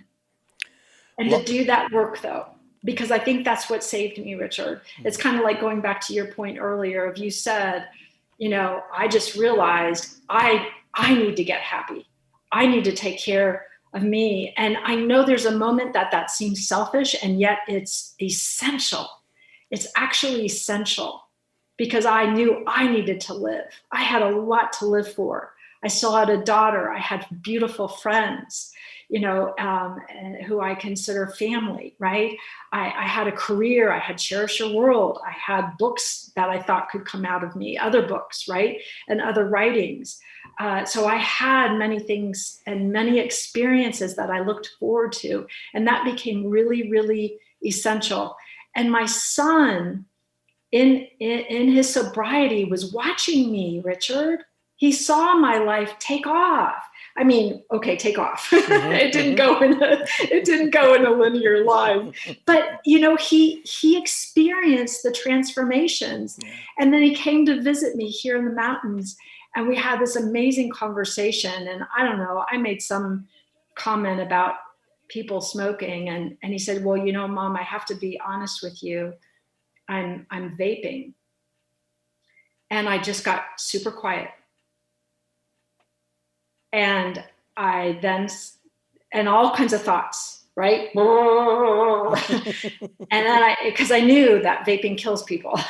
And to do that work, though, because I think that's what saved me, Richard. It's kind of like going back to your point earlier of, you said, I just realized I need to get happy. I need to take care of me. And I know there's a moment that seems selfish, and yet it's essential. It's actually essential, because I knew I needed to live. I had a lot to live for. I still had a daughter. I had beautiful friends, who I consider family, right? I had a career. I had Cherish Your World. I had books that I thought could come out of me, other books, right? And other writings. So I had many things and many experiences that I looked forward to. And that became really, really essential. And my son, in his sobriety, was watching me, Richard. He saw my life take off. I mean, okay, take off. It didn't go in a linear line, but he experienced the transformations, and then he came to visit me here in the mountains, and we had this amazing conversation. And I don't know, I made some comment about people smoking. And he said, well, you know, Mom, I have to be honest with you. I'm vaping. And I just got super quiet. And I then, and all kinds of thoughts, right? And then because I knew that vaping kills people,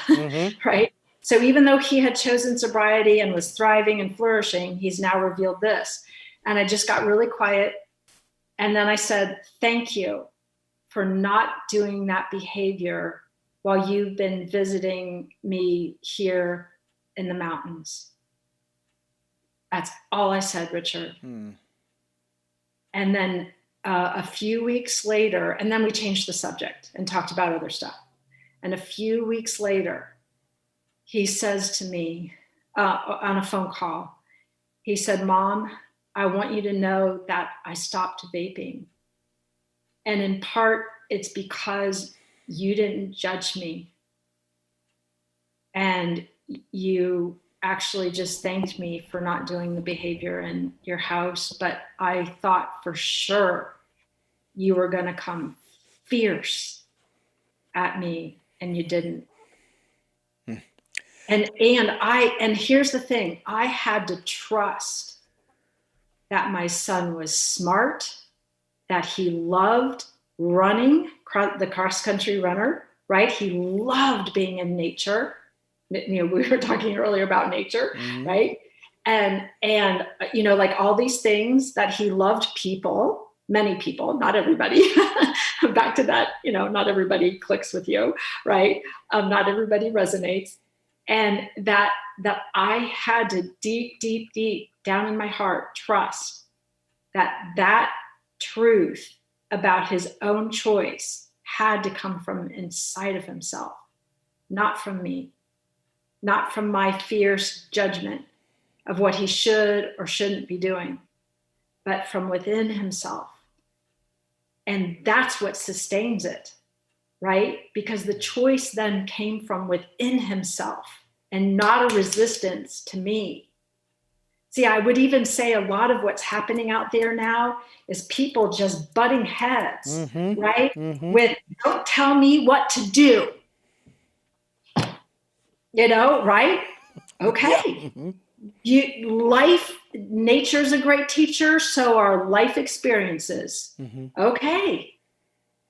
right? So even though he had chosen sobriety and was thriving and flourishing, he's now revealed this. And I just got really quiet. And then I said, thank you for not doing that behavior while you've been visiting me here in the mountains. That's all I said, Richard. And then a few weeks later, and then we changed the subject and talked about other stuff. And a few weeks later, he says to me on a phone call, he said, Mom, I want you to know that I stopped vaping. And in part, it's because you didn't judge me. And you actually just thanked me for not doing the behavior in your house. But I thought for sure you were going to come fierce at me, and you didn't. And here's the thing, I had to trust that my son was smart, that he loved running, the cross-country runner, right? He loved being in nature. You know, we were talking earlier about nature, right? And you know, like all these things, that he loved people, many people, not everybody. Back to that, you know, not everybody clicks with you, right? Not everybody resonates. And that I had to deep down in my heart trust that truth about his own choice had to come from inside of himself, not from me, not from my fierce judgment of what he should or shouldn't be doing, but from within himself. And that's what sustains it, right? Because the choice then came from within himself and not a resistance to me. See, I would even say a lot of what's happening out there now is people just butting heads, right? With, don't tell me what to do. You know, right? Okay. Nature's a great teacher, so are life experiences. Okay.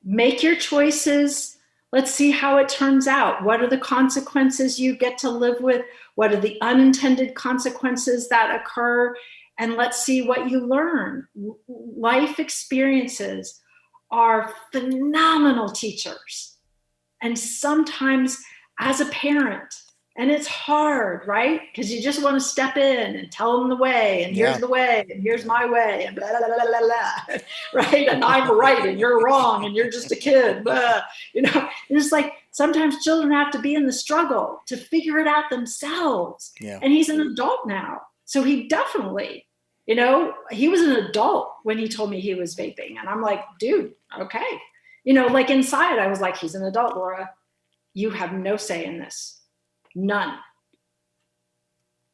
Make your choices. Let's see how it turns out. What are the consequences you get to live with? What are the unintended consequences that occur? And let's see what you learn. Life experiences are phenomenal teachers. And sometimes as a parent, and it's hard, right? Because you just want to step in and tell them the way, and here's the way, and here's my way, and blah, blah, blah, blah, blah, right? And I'm right, and you're wrong, and you're just a kid, blah. You know, it's like sometimes children have to be in the struggle to figure it out themselves. And he's an adult now. So he definitely, you know, he was an adult when he told me he was vaping. And I'm like, dude, okay. You know, like inside, I was like, he's an adult, Laura. You have no say in this. None,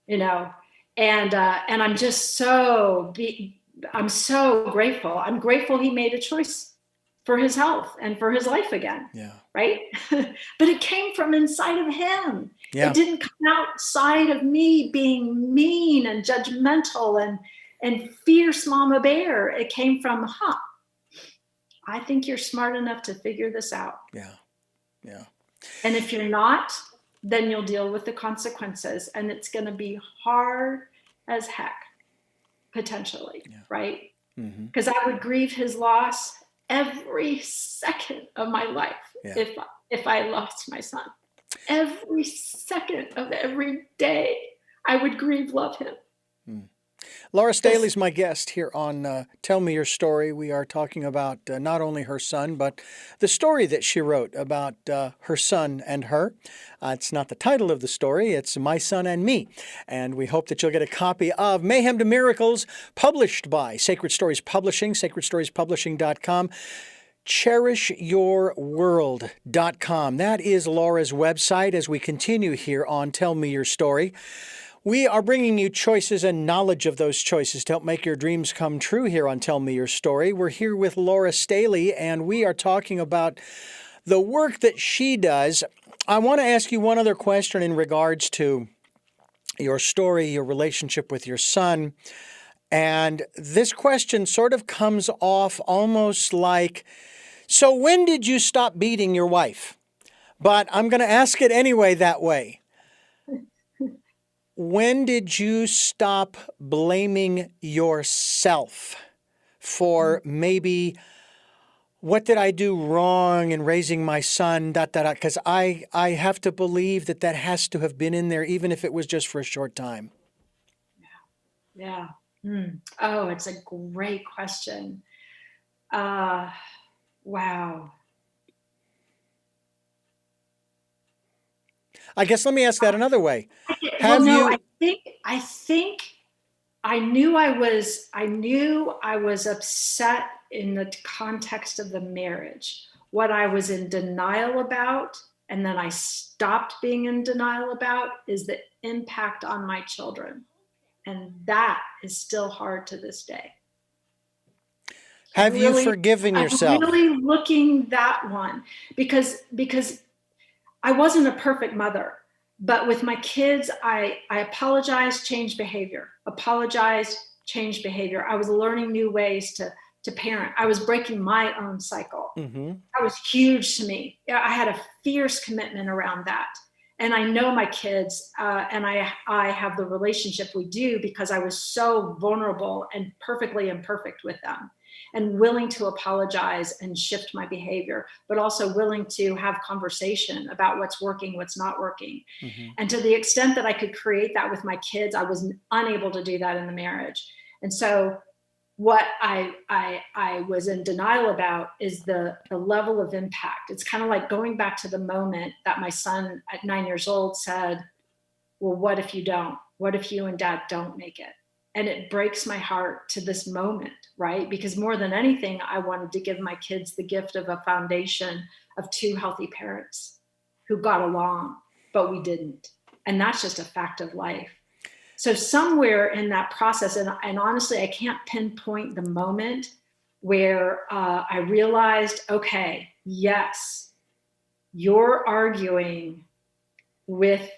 you know, and I'm just I'm so grateful. I'm grateful he made a choice for his health and for his life again. Right. But it came from inside of him. It didn't come outside of me being mean and judgmental and fierce mama bear. It came from, I think you're smart enough to figure this out. And if you're not, then you'll deal with the consequences, and it's going to be hard as heck, potentially, right? Because I would grieve his loss every second of my life if I lost my son. Every second of every day, I would love him. Laura Staley's my guest here on Tell Me Your Story. We are talking about not only her son, but the story that she wrote about her son and her. It's not the title of the story. It's My Son and Me. And we hope that you'll get a copy of Mayhem to Miracles, published by Sacred Stories Publishing, sacredstoriespublishing.com. CherishYourWorld.com. That is Laura's website as we continue here on Tell Me Your Story. We are bringing you choices and knowledge of those choices to help make your dreams come true here on Tell Me Your Story. We're here with Laura Staley, and we are talking about the work that she does. I want to ask you one other question in regards to your story, your relationship with your son. And this question sort of comes off almost like, so when did you stop beating your wife? But I'm going to ask it anyway that way. When did you stop blaming yourself for maybe, what did I do wrong in raising my son, ... Because I have to believe that has to have been in there, even if it was just for a short time. Yeah. Oh, it's a great question. Wow. I guess let me ask that another way. I think I knew I was upset in the context of the marriage. What I was in denial about, and then I stopped being in denial about, is the impact on my children. And that is still hard to this day. Have you forgiven yourself? I'm really looking that one because I wasn't a perfect mother, but with my kids, I apologized, changed behavior, apologized, changed behavior. I was learning new ways to parent. I was breaking my own cycle. Mm-hmm. That was huge to me. I had a fierce commitment around that. And I know my kids, and I have the relationship we do because I was so vulnerable and perfectly imperfect with them, and willing to apologize and shift my behavior, but also willing to have conversation about what's working, what's not working. Mm-hmm. And to the extent that I could create that with my kids, I was unable to do that in the marriage. And so what I was in denial about is the level of impact. It's kind of like going back to the moment that my son at 9 years old said, well, what if you don't? What if you and dad don't make it? And it breaks my heart to this moment, right? Because more than anything, I wanted to give my kids the gift of a foundation of two healthy parents who got along, but we didn't. And that's just a fact of life. So somewhere in that process, and honestly, I can't pinpoint the moment where I realized, okay, yes, you're arguing with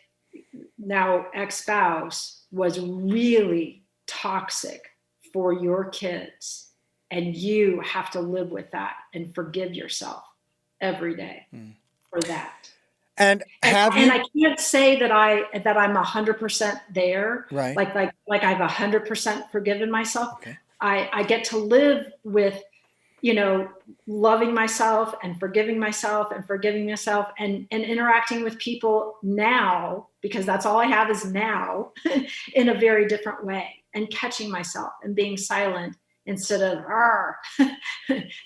now ex-spouse was really toxic for your kids, and you have to live with that and forgive yourself every day for that. And I can't say that I'm 100% there, right? Like I've 100% forgiven myself. Okay. I get to live with, loving myself and forgiving myself and interacting with people now, because that's all I have is now, in a very different way, and catching myself and being silent instead of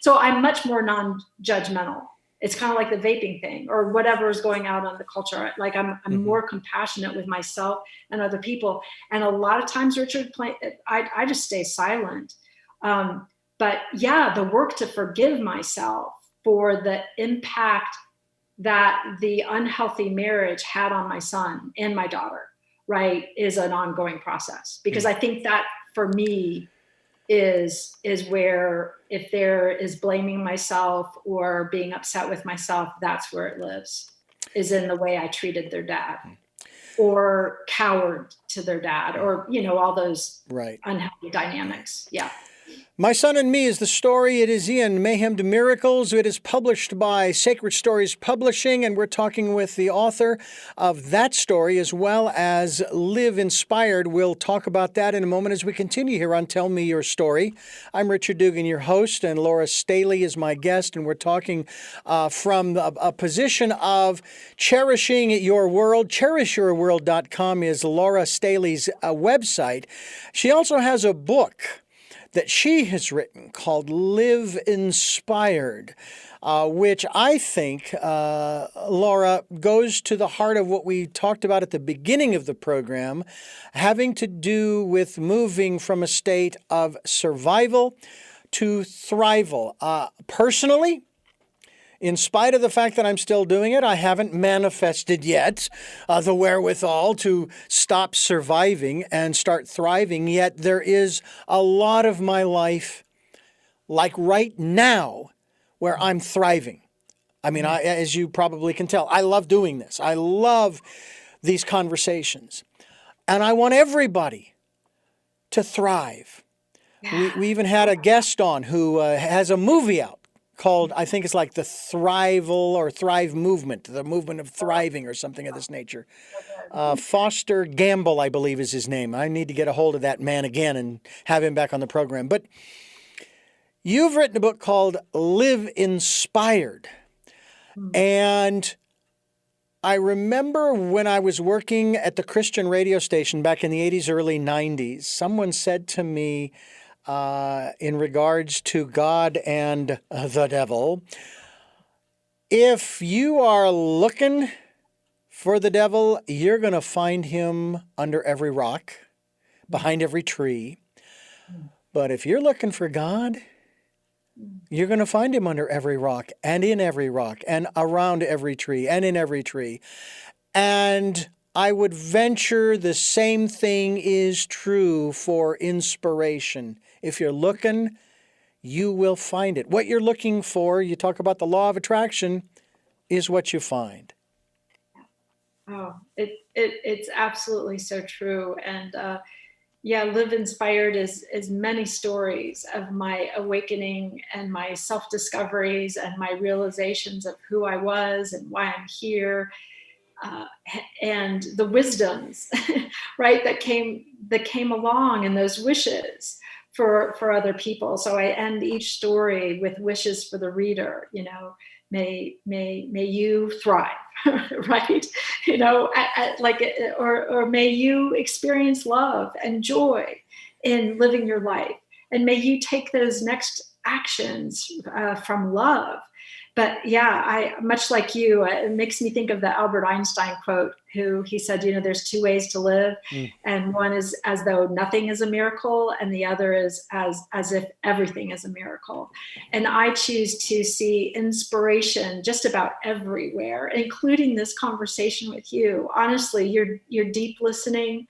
So I'm much more non-judgmental. It's kind of like the vaping thing or whatever is going out on the culture. Like I'm more compassionate with myself and other people. And a lot of times, Richard, I just stay silent. But yeah, the work to forgive myself for the impact that the unhealthy marriage had on my son and my daughter, right, is an ongoing process. Because I think that for me is where, if there is blaming myself or being upset with myself, that's where it lives, is in the way I treated their dad or cowered to their dad or, all those unhealthy dynamics. Yeah. My Son and Me is the story. It is in Mayhem to Miracles. It is published by Sacred Stories Publishing, and we're talking with the author of that story as well as Live Inspired. We'll talk about that in a moment as we continue here on Tell Me Your Story. I'm Richard Dugan, your host, and Laura Staley is my guest, and we're talking from a position of cherishing your world. CherishYourWorld.com is Laura Staley's website. She also has a book that she has written called Live Inspired, which I think, Laura, goes to the heart of what we talked about at the beginning of the program, having to do with moving from a state of survival to thrival. Personally, in spite of the fact that I'm still doing it, I haven't manifested yet the wherewithal to stop surviving and start thriving. Yet there is a lot of my life, like right now, where I'm thriving. I mean, as you probably can tell, I love doing this. I love these conversations. And I want everybody to thrive. We even had a guest on who has a movie out called, I think it's like the Thrival or Thrive Movement, the movement of thriving or something of this nature. Foster Gamble, I believe is his name. I need to get a hold of that man again and have him back on the program. But you've written a book called Live Inspired. And I remember when I was working at the Christian radio station back in the 80s, early 90s, someone said to me in regards to God and the devil, if you are looking for the devil, you're going to find him under every rock, behind every tree. But if you're looking for God, you're going to find him under every rock and in every rock and around every tree and in every tree. And I would venture the same thing is true for inspiration. If you're looking, you will find it. What you're looking for, you talk about the law of attraction, is what you find. Oh, it's absolutely so true. And Live Inspired is many stories of my awakening and my self-discoveries and my realizations of who I was and why I'm here, and the wisdoms, right, that came along, and those wishes for other people. So I end each story with wishes for the reader. May you thrive, right? Or may you experience love and joy in living your life, and may you take those next actions from love. But I much like you, it makes me think of the Albert Einstein quote, he said, there's two ways to live, and one is as though nothing is a miracle, and the other is as if everything is a miracle. And I choose to see inspiration just about everywhere, including this conversation with you. Honestly, your deep listening,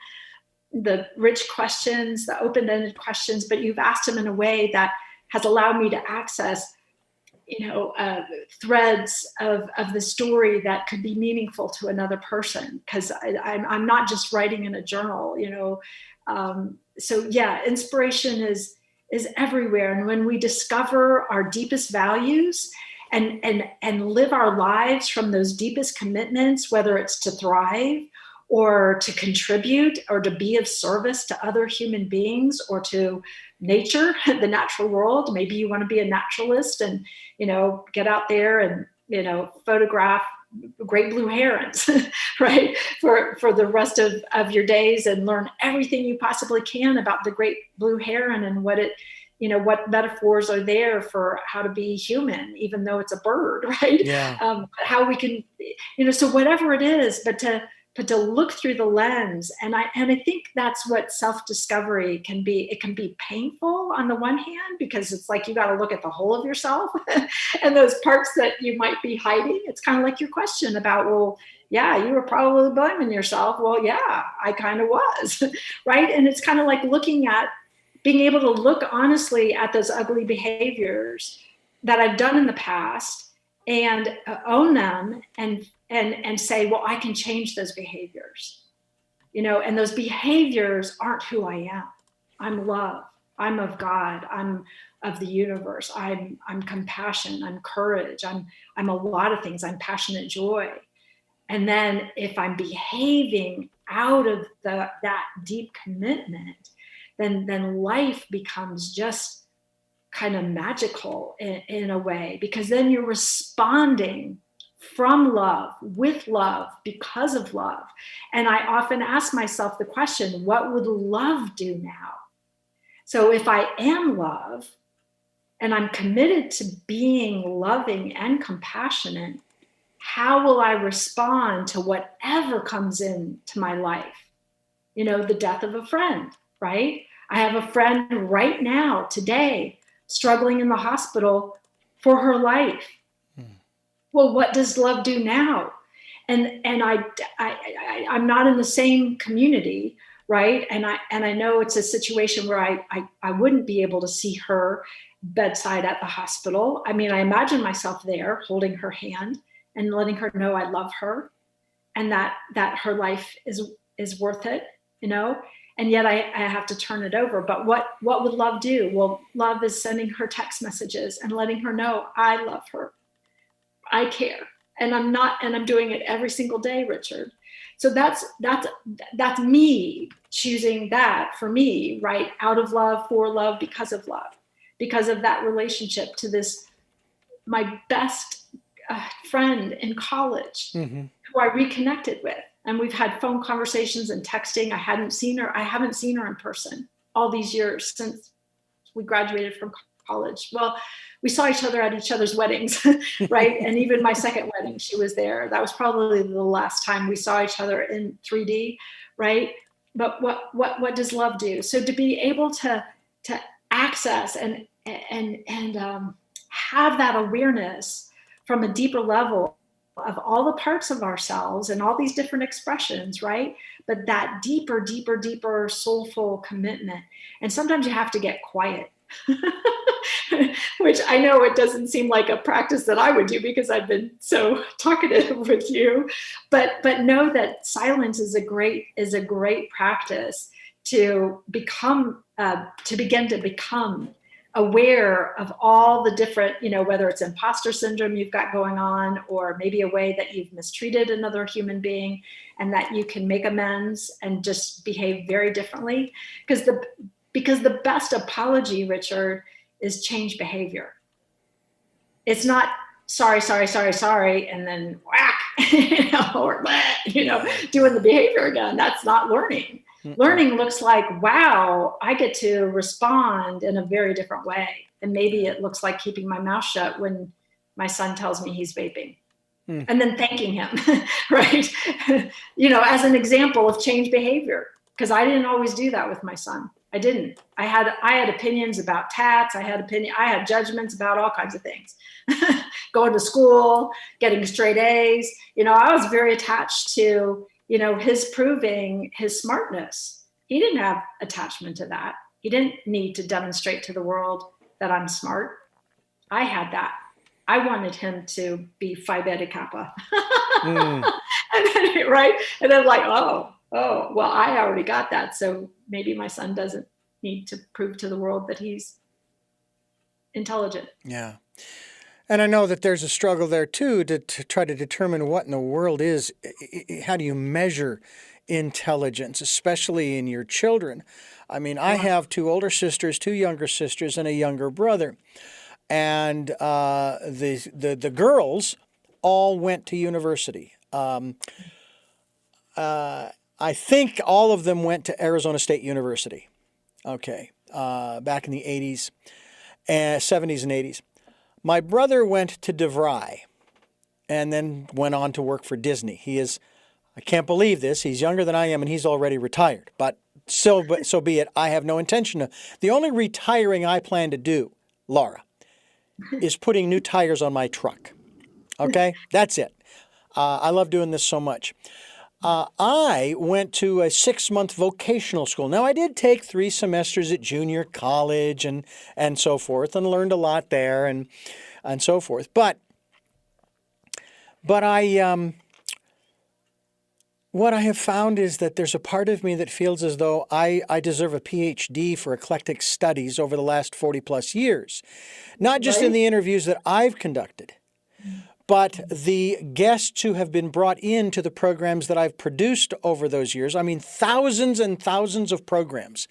the rich questions, the open-ended questions, but you've asked them in a way that has allowed me to access threads of the story that could be meaningful to another person, because I'm not just writing in a journal, inspiration is everywhere. And when we discover our deepest values and live our lives from those deepest commitments, whether it's to thrive or to contribute or to be of service to other human beings or to nature, the natural world. Maybe you want to be a naturalist and, get out there and, photograph great blue herons, right? For the rest of your days, and learn everything you possibly can about the great blue heron and what metaphors are there for how to be human, even though it's a bird, right? Yeah. How we can, so whatever it is, but to look through the lens. And I think that's what self-discovery can be. It can be painful on the one hand, because it's like you got to look at the whole of yourself and those parts that you might be hiding. It's kind of like your question about, well, yeah, you were probably blaming yourself. Well, yeah, I kind of was, right? And it's kind of like being able to look honestly at those ugly behaviors that I've done in the past and own them and say, well, I can change those behaviors, and those behaviors aren't who I am. I'm love. I'm of God. I'm of the universe. I'm compassion. I'm courage. I'm a lot of things. I'm passionate joy. And then if I'm behaving out of that deep commitment, then life becomes just kind of magical in a way, because then you're responding from love, with love, because of love. And I often ask myself the question, what would love do now? So if I am love and I'm committed to being loving and compassionate, how will I respond to whatever comes into my life? The death of a friend, right? I have a friend right now, today, struggling in the hospital for her life. well, what does love do now? And I'm not in the same community, right? And I know it's a situation where I wouldn't be able to see her bedside at the hospital. I mean, I imagine myself there holding her hand and letting her know I love her, and that her life is worth it, you know. And yet I have to turn it over. But what would love do? Well, love is sending her text messages and letting her know I love her, I care, and I'm doing it every single day, Richard. So that's me choosing that for me, right? Out of love, for love, because of love, because of that relationship to this, my best friend in college, Mm-hmm. who I reconnected with. And we've had phone conversations and texting. I haven't seen her in person all these years since we graduated from college. Well, we saw each other at each other's weddings, right? And even my second wedding, she was there. That was probably the last time we saw each other in 3D, right? But what does love do? So to be able to access and have that awareness from a deeper level of all the parts of ourselves and all these different expressions, right? But that deeper soulful commitment. And sometimes you have to get quiet. Which I know it doesn't seem like a practice that I would do because I've been so talkative with you, but know that silence is a great practice to begin to become aware of all the different, whether it's imposter syndrome you've got going on, or maybe a way that you've mistreated another human being, and that you can make amends and just behave very differently. Because the best apology, Richard, is change behavior. It's not sorry, and then whack, or doing the behavior again. That's not learning. Mm-hmm. Learning looks like, wow, I get to respond in a very different way. And maybe it looks like keeping my mouth shut when my son tells me he's vaping. Mm. And then thanking him, right? As an example of change behavior, because I didn't always do that with my son. I didn't. I had opinions about tats. I had judgments about all kinds of things. Going to school, getting straight A's. I was very attached to, his proving his smartness. He didn't have attachment to that. He didn't need to demonstrate to the world that I'm smart. I had that. I wanted him to be Phi Beta Kappa. Mm. Right? And I'm like, oh, well, I already got that. So maybe my son doesn't need to prove to the world that he's intelligent. Yeah. And I know that there's a struggle there, too, to try to determine what in the world is. How do you measure intelligence, especially in your children? I mean, I have 2 older sisters, 2 younger sisters, and a younger brother. And the girls all went to university. I think all of them went to Arizona State University. Okay, back in the 80s, 70s and 80s. My brother went to DeVry and then went on to work for Disney. I can't believe this, he's younger than I am and he's already retired. But so be it. I have no intention of. The only retiring I plan to do, Laura, is putting new tires on my truck. Okay, that's it. I love doing this so much. I went to a 6-month vocational school. Now, I did take 3 semesters at junior college and so forth, and learned a lot there and so forth. But I what I have found is that there's a part of me that feels as though I deserve a PhD for eclectic studies over the last 40 plus years, not just in the interviews that I've conducted, but the guests who have been brought into the programs that I've produced over those years. I mean, thousands and thousands of programs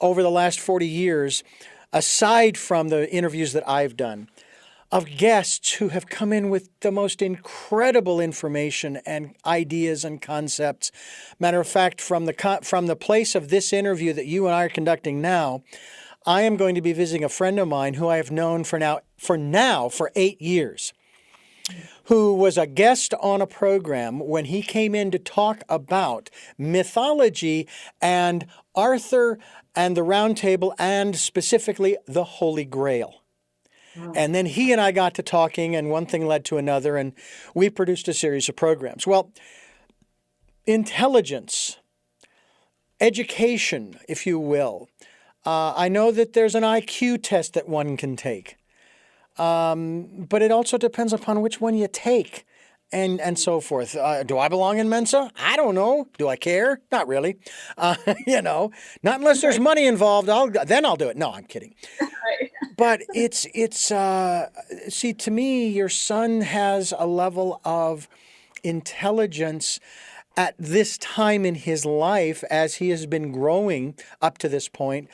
over the last 40 years, aside from the interviews that I've done, of guests who have come in with the most incredible information and ideas and concepts. Matter of fact, from the place of this interview that you and I are conducting now, I am going to be visiting a friend of mine who I have known for 8 years. Who was a guest on a program when he came in to talk about mythology and Arthur and the Round Table, and specifically the Holy Grail. Oh, And then he and I got to talking, and one thing led to another, and we produced a series of programs. Well, intelligence, education, if you will. I know that there's an IQ test that one can take, but it also depends upon which one you take. And so forth. Do I belong in Mensa? I don't know. Do I care? Not really. Not unless there's money involved. Then I'll do it. No, I'm kidding. right. But it's see, to me, your son has a level of intelligence at this time in his life, as he has been growing up to this point,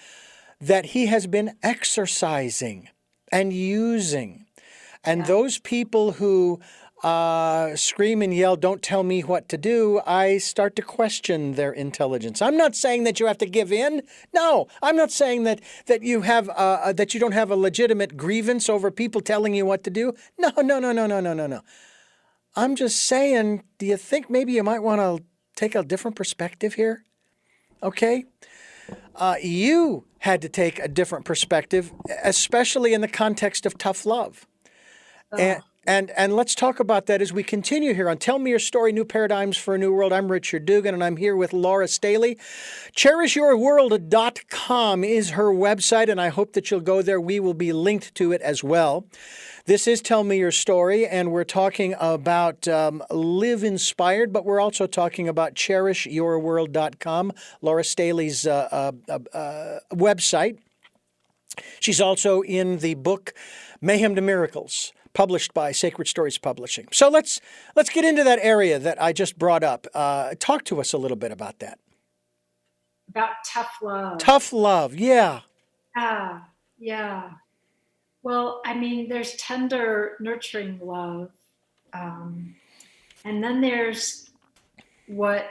that he has been exercising and using. And those people who scream and yell, "Don't tell me what to do," I start to question their intelligence. I'm not saying that you have to give in. No, I'm not saying that you have that you don't have a legitimate grievance over people telling you what to do. No, no, no, no, no, no, no, no. I'm just saying, do you think maybe you might want to take a different perspective here? Okay? You had to take a different perspective, especially in the context of tough love. And let's talk about that as we continue here on Tell Me Your Story, New Paradigms for a New World. I'm Richard Dugan, and I'm here with Laura Staley. CherishYourWorld.com is her website, and I hope that you'll go there. We will be linked to it as well. This is Tell Me Your Story, and we're talking about Live Inspired, but we're also talking about CherishYourWorld.com, Laura Staley's website. She's also in the book Mayhem to Miracles, published by Sacred Stories Publishing. So let's get into that area that I just brought up. Talk to us a little bit about that. About tough love. Tough love, yeah. Yeah. Well, I mean, there's tender, nurturing love. And then there's what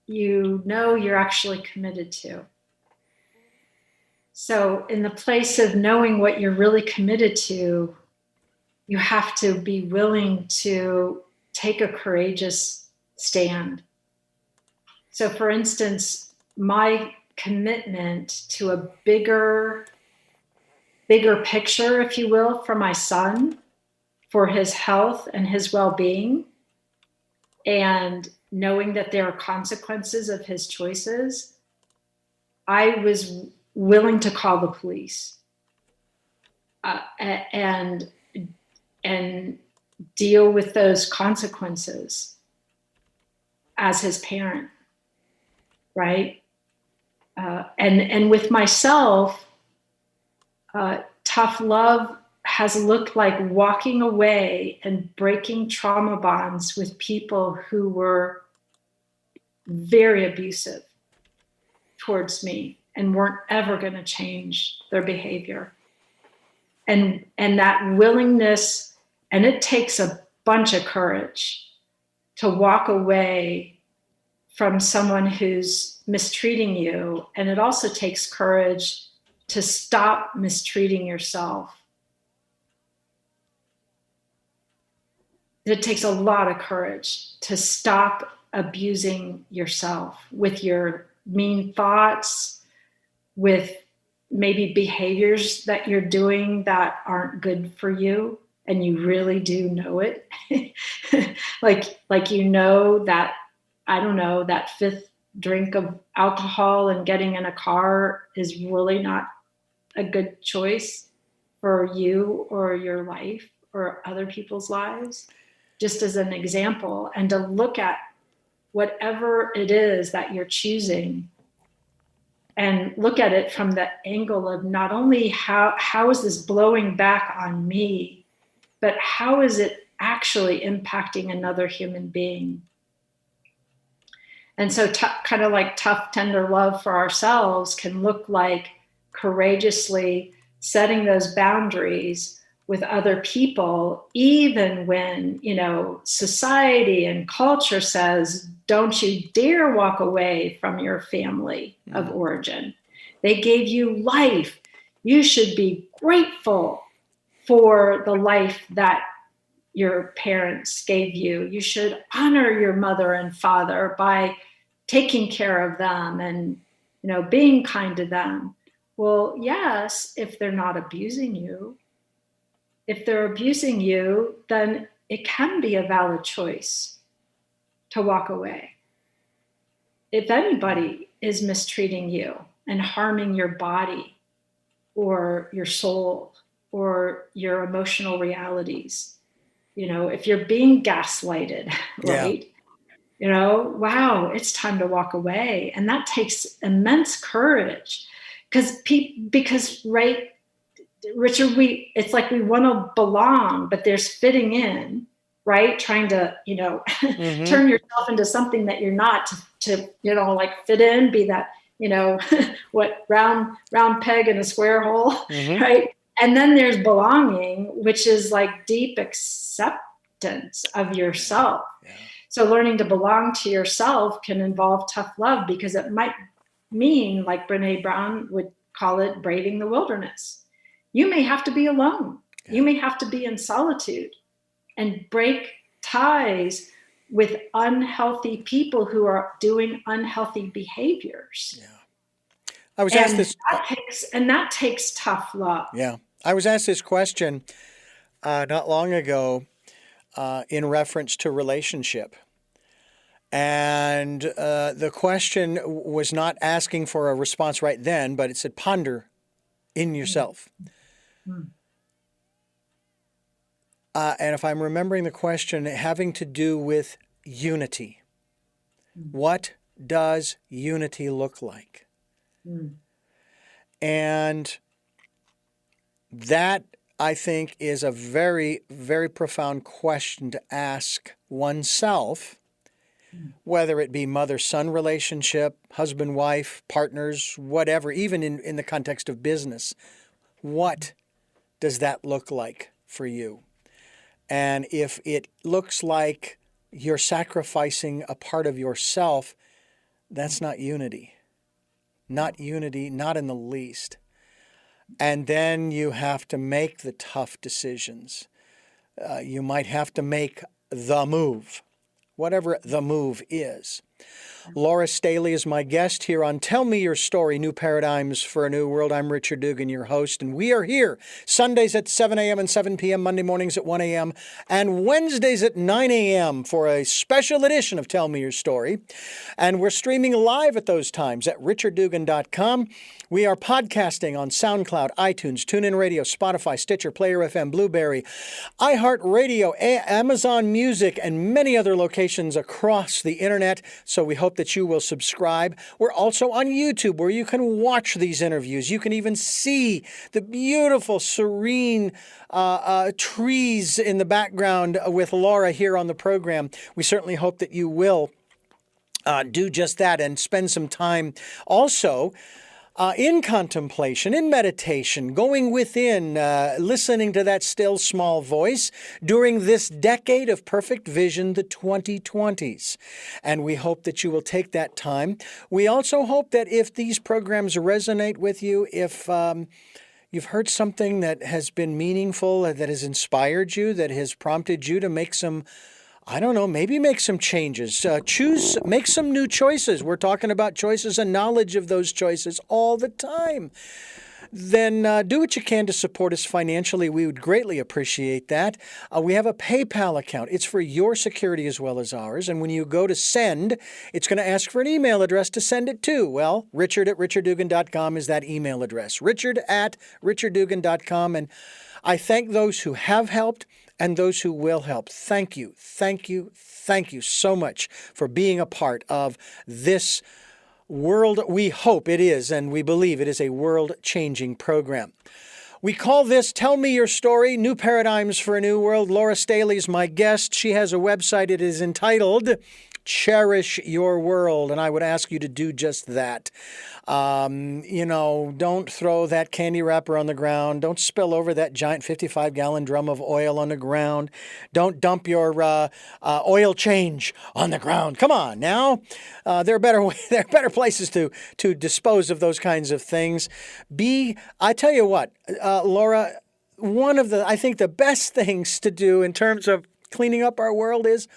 you're actually committed to. So in the place of knowing what you're really committed to, you have to be willing to take a courageous stand. So for instance, my commitment to a bigger picture, if you will, for my son, for his health and his well-being, and knowing that there are consequences of his choices, I was willing to call the police and deal with those consequences as his parent, right? And with myself, tough love has looked like walking away and breaking trauma bonds with people who were very abusive towards me and weren't ever going to change their behavior. And that willingness, and it takes a bunch of courage to walk away from someone who's mistreating you. And it also takes courage to stop mistreating yourself. It takes a lot of courage to stop abusing yourself with your mean thoughts, with maybe behaviors that you're doing that aren't good for you, and you really do know it. like you know that, I don't know, that fifth drink of alcohol and getting in a car is really not a good choice for you or your life or other people's lives, just as an example. And to look at whatever it is that you're choosing and look at it from the angle of not only how is this blowing back on me, but how is it actually impacting another human being? And so kind of like tough, tender love for ourselves can look like courageously setting those boundaries with other people, even when, society and culture says, don't you dare walk away from your family of origin. They gave you life. You should be grateful for the life that your parents gave you. You should honor your mother and father by taking care of them and, being kind to them. Well, yes, if they're not abusing you. if they're abusing you, then it can be a valid choice to walk away. If anybody is mistreating you and harming your body or your soul or your emotional realities, if you're being gaslighted, right? Wow, it's time to walk away. And that takes immense courage because right, Richard, it's like we want to belong, but there's fitting in, right? Trying to, turn yourself into something that you're not to like fit in, be that, what round peg in a square hole, right? And then there's belonging, which is like deep acceptance of yourself. Yeah. So learning to belong to yourself can involve tough love, because it might mean, like Brene Brown would call it, braving the wilderness. You may have to be alone. Yeah. You may have to be in solitude and break ties with unhealthy people who are doing unhealthy behaviors. Yeah. I was asked this. That takes tough love. Yeah. I was asked this question not long ago in reference to relationship. And the question was not asking for a response right then, but it said, ponder in yourself. Mm-hmm. And if I'm remembering the question, having to do with unity. Mm-hmm. What does unity look like? Mm-hmm. And that, I think, is a very, very profound question to ask oneself, whether it be mother-son relationship, husband-wife, partners, whatever, even in the context of business. What does that look like for you? And if it looks like you're sacrificing a part of yourself, that's not unity. Not unity, not in the least. And then you have to make the tough decisions. You might have to make the move, whatever the move is. Laura Staley is my guest here on Tell Me Your Story, New Paradigms for a New World. I'm Richard Dugan, your host, and we are here Sundays at 7 a.m. and 7 p.m., Monday mornings at 1 a.m., and Wednesdays at 9 a.m. for a special edition of Tell Me Your Story. And we're streaming live at those times at richarddugan.com. We are podcasting on SoundCloud, iTunes, TuneIn Radio, Spotify, Stitcher, Player FM, Blueberry, iHeartRadio, Amazon Music, and many other locations across the internet. So we hope that you will subscribe. We're also on YouTube, where you can watch these interviews. You can even see the beautiful, serene trees in the background with Laura here on the program. We certainly hope that you will do just that and spend some time also in contemplation, in meditation, going within, listening to that still small voice during this decade of perfect vision, the 2020s. And we hope that you will take that time. We also hope that if these programs resonate with you, if you've heard something that has been meaningful, that has inspired you, that has prompted you to make some, maybe make some changes, make some new choices. We're talking about choices and knowledge of those choices all the time. Then do what you can to support us financially. We would greatly appreciate that. We have a PayPal account. It's for your security as well as ours. And when you go to send, it's going to ask for an email address to send it to. Well, richard@richarddugan.com is that email address. richard@richarddugan.com. And I thank those who have helped and those who will help. Thank you. Thank you. Thank you so much for being a part of this world. We hope it is, and we believe it is a world-changing program. We call this Tell Me Your Story, New Paradigms for a New World. Laura Staley is my guest. She has a website. It is entitled Cherish Your World, and I would ask you to do just that. Don't throw that candy wrapper on the ground. Don't spill over that giant 55-gallon drum of oil on the ground. Don't dump your oil change on the ground. Come on now. There are better places to dispose of those kinds of things. I tell you what, Laura, I think the best things to do in terms of cleaning up our world is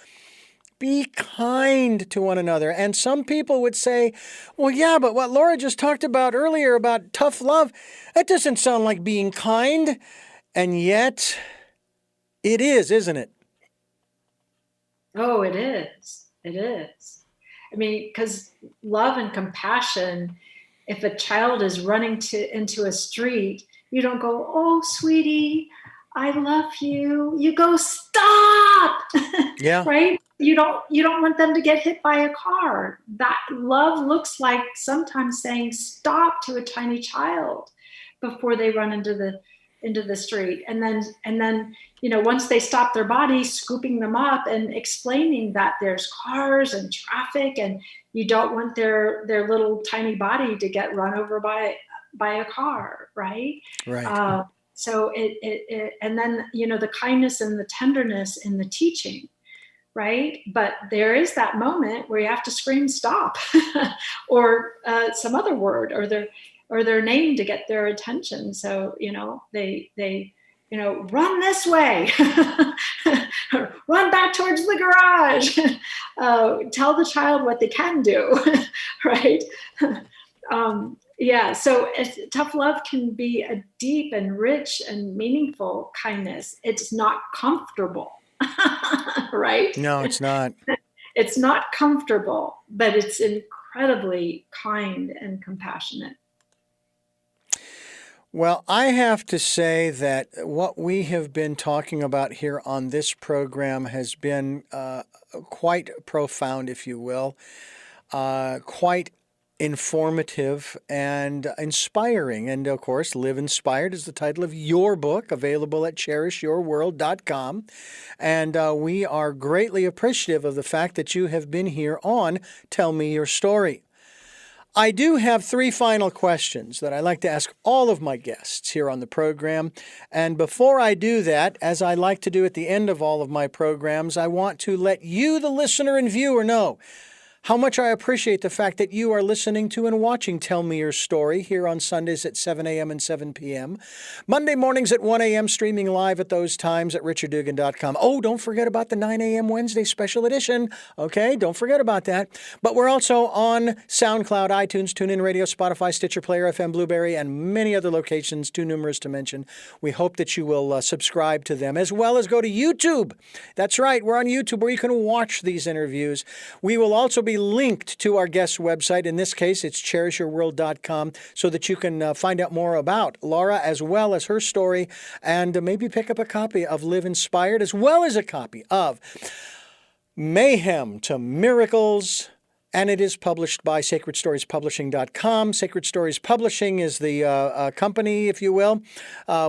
be kind to one another. And some people would say, well, yeah, but what Laura just talked about earlier about tough love, that doesn't sound like being kind. And yet, It is, isn't it? Oh, it is. It is. I mean, because love and compassion, if a child is running into a street, you don't go, "Oh, sweetie, I love you." You go, "Stop!" Yeah. Right? You don't want them to get hit by a car. That love looks like sometimes saying stop to a tiny child before they run into the street, and then once they stop their body, scooping them up and explaining that there's cars and traffic, and you don't want their little tiny body to get run over by a car, right? Right. So and then the kindness and the tenderness in the teaching, right? But there is that moment where you have to scream stop, or some other word, or their name to get their attention. So they run this way, run back towards the garage. Tell the child what they can do, right? Yeah, so tough love can be a deep and rich and meaningful kindness. It's not comfortable, right? No, it's not. It's not comfortable, but it's incredibly kind and compassionate. Well, I have to say that what we have been talking about here on this program has been quite profound, if you will, quite informative and inspiring. And of course, Live Inspired is the title of your book, available at cherishyourworld.com. And we are greatly appreciative of the fact that you have been here on Tell Me Your Story. I do have 3 final questions that I like to ask all of my guests here on the program. And before I do that, as I like to do at the end of all of my programs, I want to let you, the listener and viewer, know how much I appreciate the fact that you are listening to and watching Tell Me Your Story here on Sundays at 7 a.m. and 7 p.m. Monday mornings at 1 a.m. streaming live at those times at richarddugan.com. Oh, don't forget about the 9 a.m. Wednesday special edition. Okay, don't forget about that. But we're also on SoundCloud, iTunes, TuneIn Radio, Spotify, Stitcher, Player FM, Blueberry, and many other locations, too numerous to mention. We hope that you will subscribe to them, as well as go to YouTube. That's right, we're on YouTube where you can watch these interviews. We will also be linked to our guest's website. In this case, it's cherishyourworld.com, so that you can find out more about Laura as well as her story, and maybe pick up a copy of Live Inspired, as well as a copy of Mayhem to Miracles. And it is published by SacredStoriesPublishing.com. Sacred Stories Publishing is the company, if you will.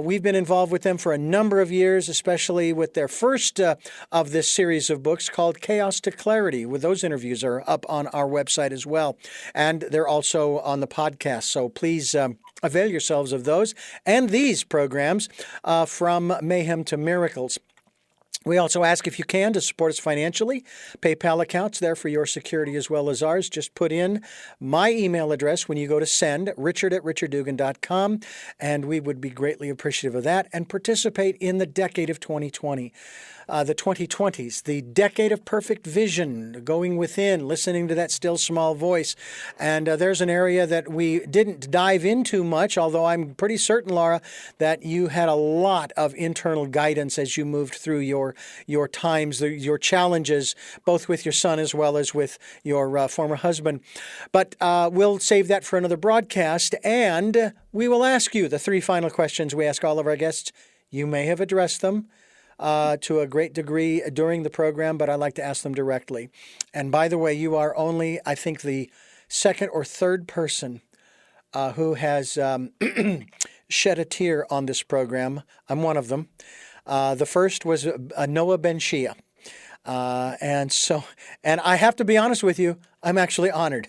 We've been involved with them for a number of years, especially with their first of this series of books called Chaos to Clarity. With those interviews are up on our website as well. And they're also on the podcast. So please avail yourselves of those and these programs from Mayhem to Miracles. We also ask, if you can, to support us financially. PayPal accounts there for your security as well as ours. Just put in my email address when you go to send, richard@richarddugan.com, and we would be greatly appreciative of that. And participate in the decade of 2020. The 2020s, the decade of perfect vision, going within, listening to that still small voice. And there's an area that we didn't dive into much, although I'm pretty certain, Laura, that you had a lot of internal guidance as you moved through your times, your challenges, both with your son as well as with your former husband. But we'll save that for another broadcast, and we will ask you the 3 final questions we ask all of our guests. You may have addressed them to a great degree during the program, but I like to ask them directly. And by the way, you are only, I think, the second or third person who has shed a tear on this program. I'm one of them. The first was Noah Ben Shia. And I have to be honest with you, I'm actually honored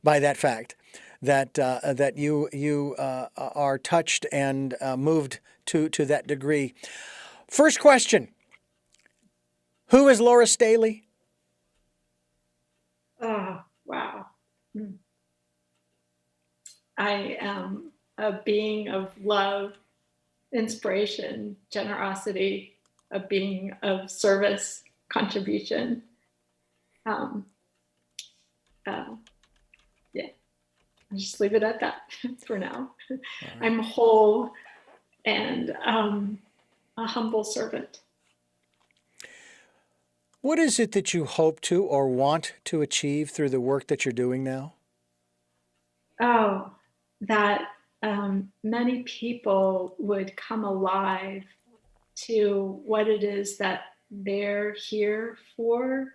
by that fact that you are touched and moved to that degree. First question: who is Laura Staley? Oh, wow. I am a being of love, inspiration, generosity, a being of service, contribution. Yeah, I'll just leave it at that for now. Right. I'm whole and a humble servant. What is it that you hope to or want to achieve through the work that you're doing now? Oh, that many people would come alive to what it is that they're here for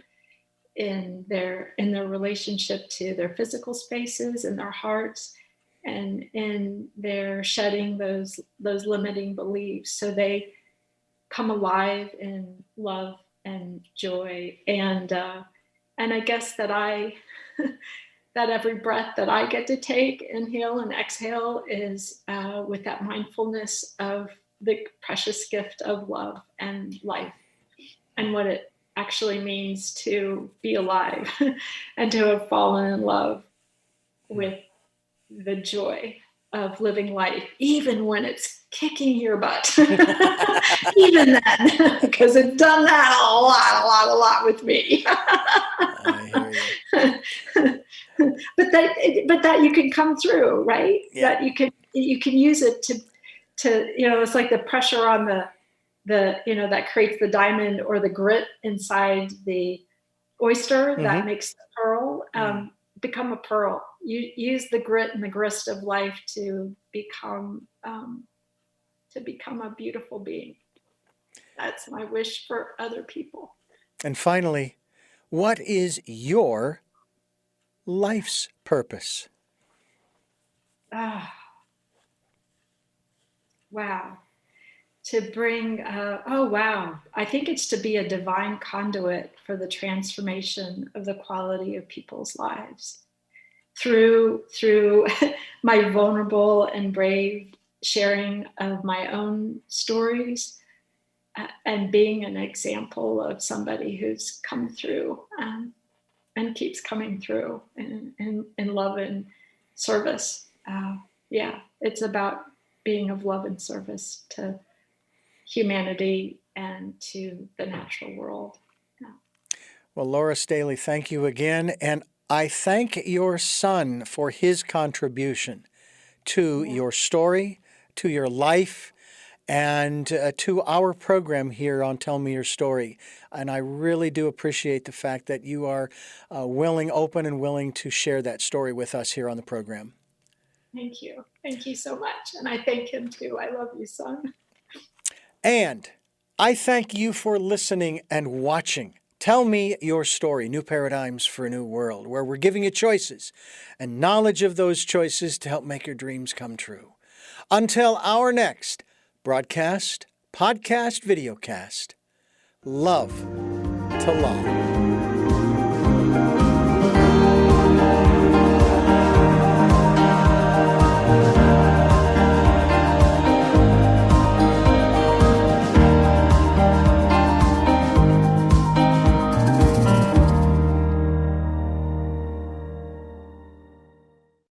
in their relationship to their physical spaces and their hearts, and in their shedding those limiting beliefs, so they come alive in love and joy. And I guess that I that every breath that I get to take, inhale and exhale, is with that mindfulness of the precious gift of love and life, and what it actually means to be alive and to have fallen in love with the joy of living life, even when it's kicking your butt. Even then, because it's done that a lot with me. I hear you. but that you can come through, right? Yeah. That you can use it to it's like the pressure on the that creates the diamond, or the grit inside the oyster that makes the pearl become a pearl. You use the grit and the grist of life to become a beautiful being. That's my wish for other people. And finally, what is your life's purpose? Wow. To bring, I think it's to be a divine conduit for the transformation of the quality of people's lives through my vulnerable and brave sharing of my own stories, and being an example of somebody who's come through and keeps coming through in love and service. It's about being of love and service to humanity and to the natural world. Yeah. Well, Laura Staley, thank you again. And I thank your son for his contribution to your story, to your life, and to our program here on Tell Me Your Story. And I really do appreciate the fact that you are open and willing to share that story with us here on the program. Thank you. Thank you so much. And I thank him too. I love you, son. And I thank you for listening and watching Tell Me Your Story, New Paradigms for a New World, where we're giving you choices and knowledge of those choices to help make your dreams come true. Until our next broadcast, podcast, videocast, love to love.